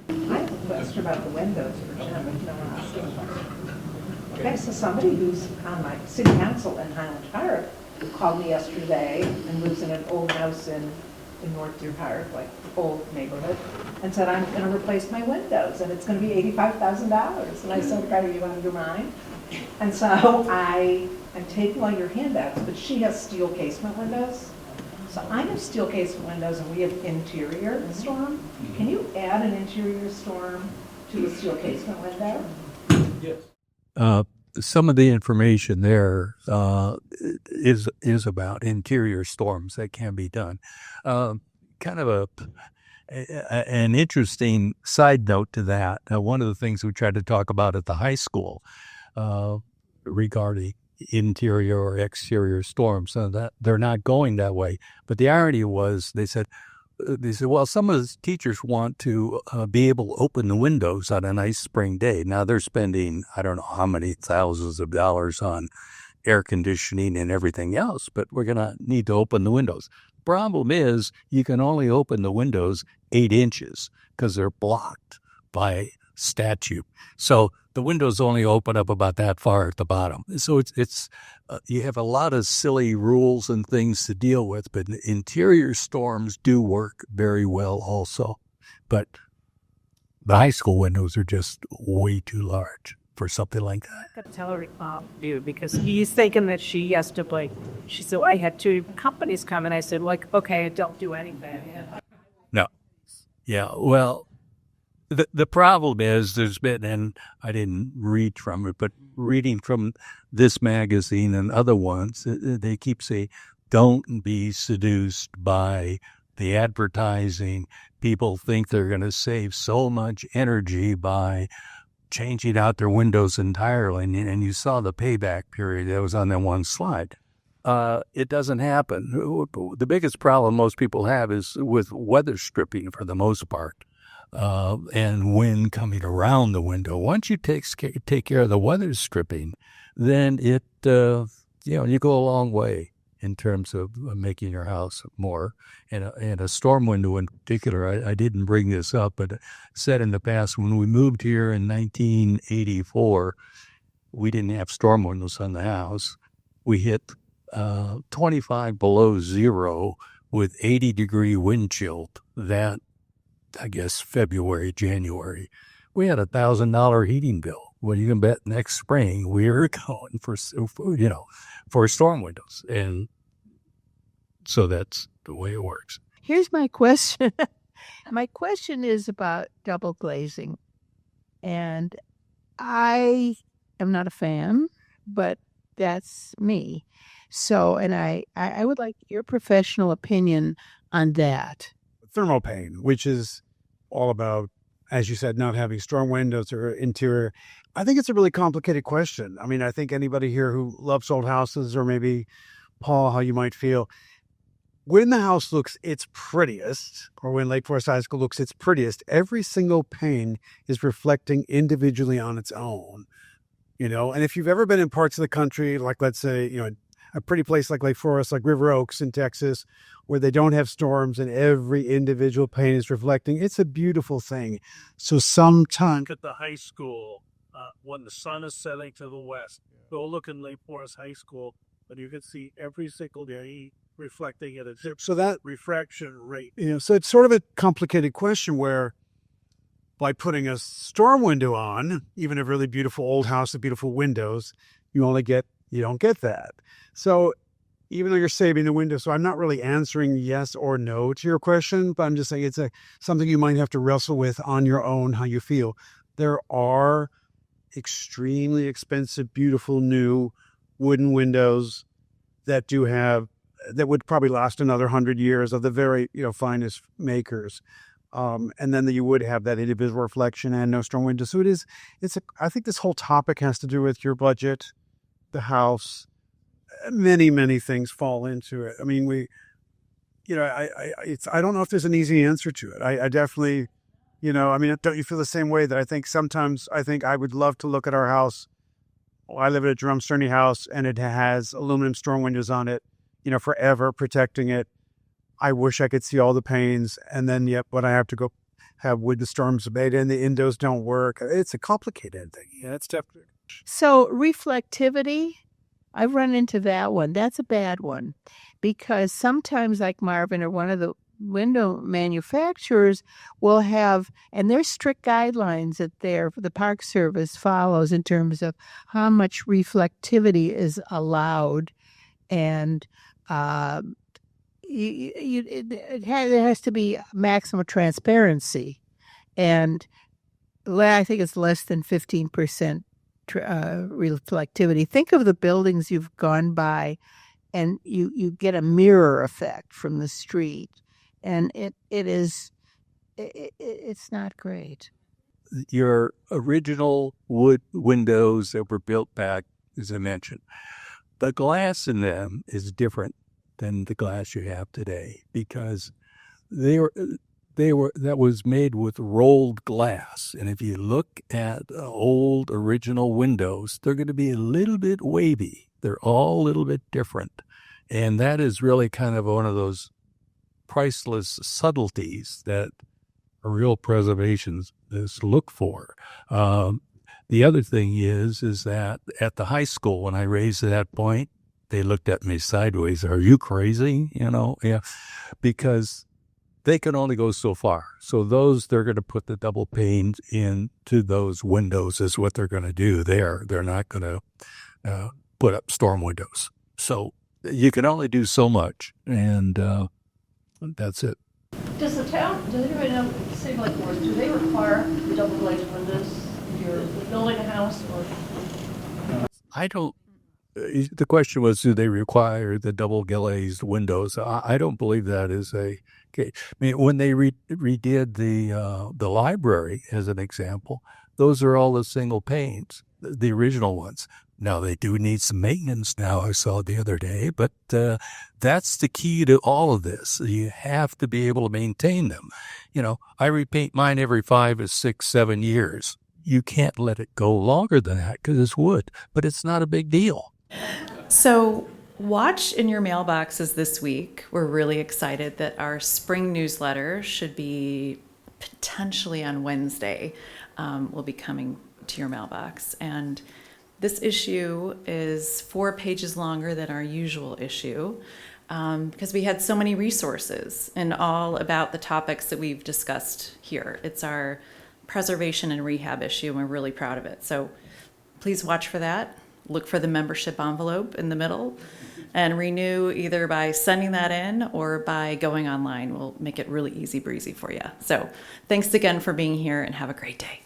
I have a question about the windows for Jim, if no one else has one. Okay, so somebody who's on my city council in Highland Park called me yesterday and lives in an old house in North Deer Park, like old neighborhood, and said, I'm going to replace my windows, and it's going to be $85,000. And I said, are you out of your mind? And so I'm taking all your handouts, but she has steel casement windows. So I have steel casement windows, and we have interior storm. Can you add an interior storm to a steel casement window? Yes. Some of the information there is about interior storms that can be done. Kind of an interesting side note to that. One of the things we tried to talk about at the high school regarding interior or exterior storms, that they're not going that way. But the irony was, they said, well, some of the teachers want to be able to open the windows on a nice spring day. Now they're spending, I don't know how many thousands of dollars on air conditioning and everything else, but we're going to need to open the windows. Problem is, you can only open the windows 8 inches because they're blocked by statute. So the windows only open up about that far at the bottom. So it's you have a lot of silly rules and things to deal with, but interior storms do work very well also. But the high school windows are just way too large for something like that. I got to tell her because he's thinking that she has to play. She said, I had 2 companies come, and I said, okay, don't do anything. No. Yeah, well, the problem is there's been, and I didn't read from it, but reading from this magazine and other ones, they keep saying, don't be seduced by the advertising. People think they're going to save so much energy by changing out their windows entirely. And you saw the payback period that was on that one slide. It doesn't happen. The biggest problem most people have is with weather stripping for the most part. And wind coming around the window. Once you take care of the weather stripping, then you go a long way in terms of making your house more. And a storm window in particular, I didn't bring this up, but said in the past, when we moved here in 1984, we didn't have storm windows on the house. We hit 25 below zero with 80-degree wind chill that, I guess, February, January. We had $1,000 heating bill. Well, you can bet next spring we were going for storm windows. And So that's the way it works. Here's my question. My question is about double glazing. And I am not a fan, but that's me. So, and I would like your professional opinion on that. Thermopane, which is all about, as you said, not having strong windows or interior. I think it's a really complicated question. I mean, I think anybody here who loves old houses, or maybe Paul, how you might feel, when the house looks its prettiest, or when Lake Forest High School looks its prettiest, every single pane is reflecting individually on its own. And if you've ever been in parts of the country, like let's say, a pretty place like Lake Forest, like River Oaks in Texas, where they don't have storms and every individual pane is reflecting, it's a beautiful thing. So sometimes Look at the high school when the sun is setting to the west. Go look in Lake Forest High School, and you can see every single day reflecting at a different refraction rate. So it's sort of a complicated question where by putting a storm window on, even a really beautiful old house with beautiful windows, you don't get that. So even though you're saving the window, so I'm not really answering yes or no to your question, but I'm just saying it's something you might have to wrestle with on your own, how you feel. There are extremely expensive, beautiful new wooden windows that would probably last another 100 years, of the very finest makers. And then you would have that individual reflection and no strong windows. So I think this whole topic has to do with your budget, the house. Many, many things fall into it. I mean, I don't know if there's an easy answer to it. I definitely, don't you feel the same way that I think sometimes I would love to look at our house. Well, I live in a Jerome Sterney house, and it has aluminum storm windows on it, forever protecting it. I wish I could see all the panes, and then but I have to go have wood the storms abate, and the windows don't work. It's a complicated thing. Yeah, it's definitely. So reflectivity, I've run into that one. That's a bad one, because sometimes, like Marvin or one of the window manufacturers will have, and there's strict guidelines that the Park Service follows in terms of how much reflectivity is allowed, and it has to be maximum transparency, and I think it's less than 15% reflectivity. Think of the buildings you've gone by, and you get a mirror effect from the street, and it's not great. Your original wood windows that were built back, as I mentioned, the glass in them is different than the glass you have today, because that was made with rolled glass. And if you look at old original windows, they're going to be a little bit wavy. They're all a little bit different. And that is really kind of one of those priceless subtleties that a real preservationists look for. The other thing is that at the high school, when I raised that point, they looked at me sideways. Are you crazy? Yeah, because they can only go so far. So they're going to put the double panes into those windows is what they're going to do there. They're not going to put up storm windows. So you can only do so much, and that's it. Does anybody know, City Lake Forest, do they require double glazed windows if you're building a house, or? I don't. The question was, do they require the double glazed windows? I don't believe that is a case. I mean, when they redid the library, as an example, those are all the single panes, the original ones. Now, they do need some maintenance now, I saw the other day, but that's the key to all of this. You have to be able to maintain them. I repaint mine every 5 or 6, 7 years. You can't let it go longer than that because it's wood, but it's not a big deal. So watch in your mailboxes this week. We're really excited that our spring newsletter should be potentially on Wednesday. Will be coming to your mailbox. And this issue is 4 pages longer than our usual issue because we had so many resources and all about the topics that we've discussed here. It's our preservation and rehab issue, and we're really proud of it. So please watch for that. look for the membership envelope in the middle and renew either by sending that in or by going online. We'll make it really easy breezy for you. So thanks again for being here and have a great day.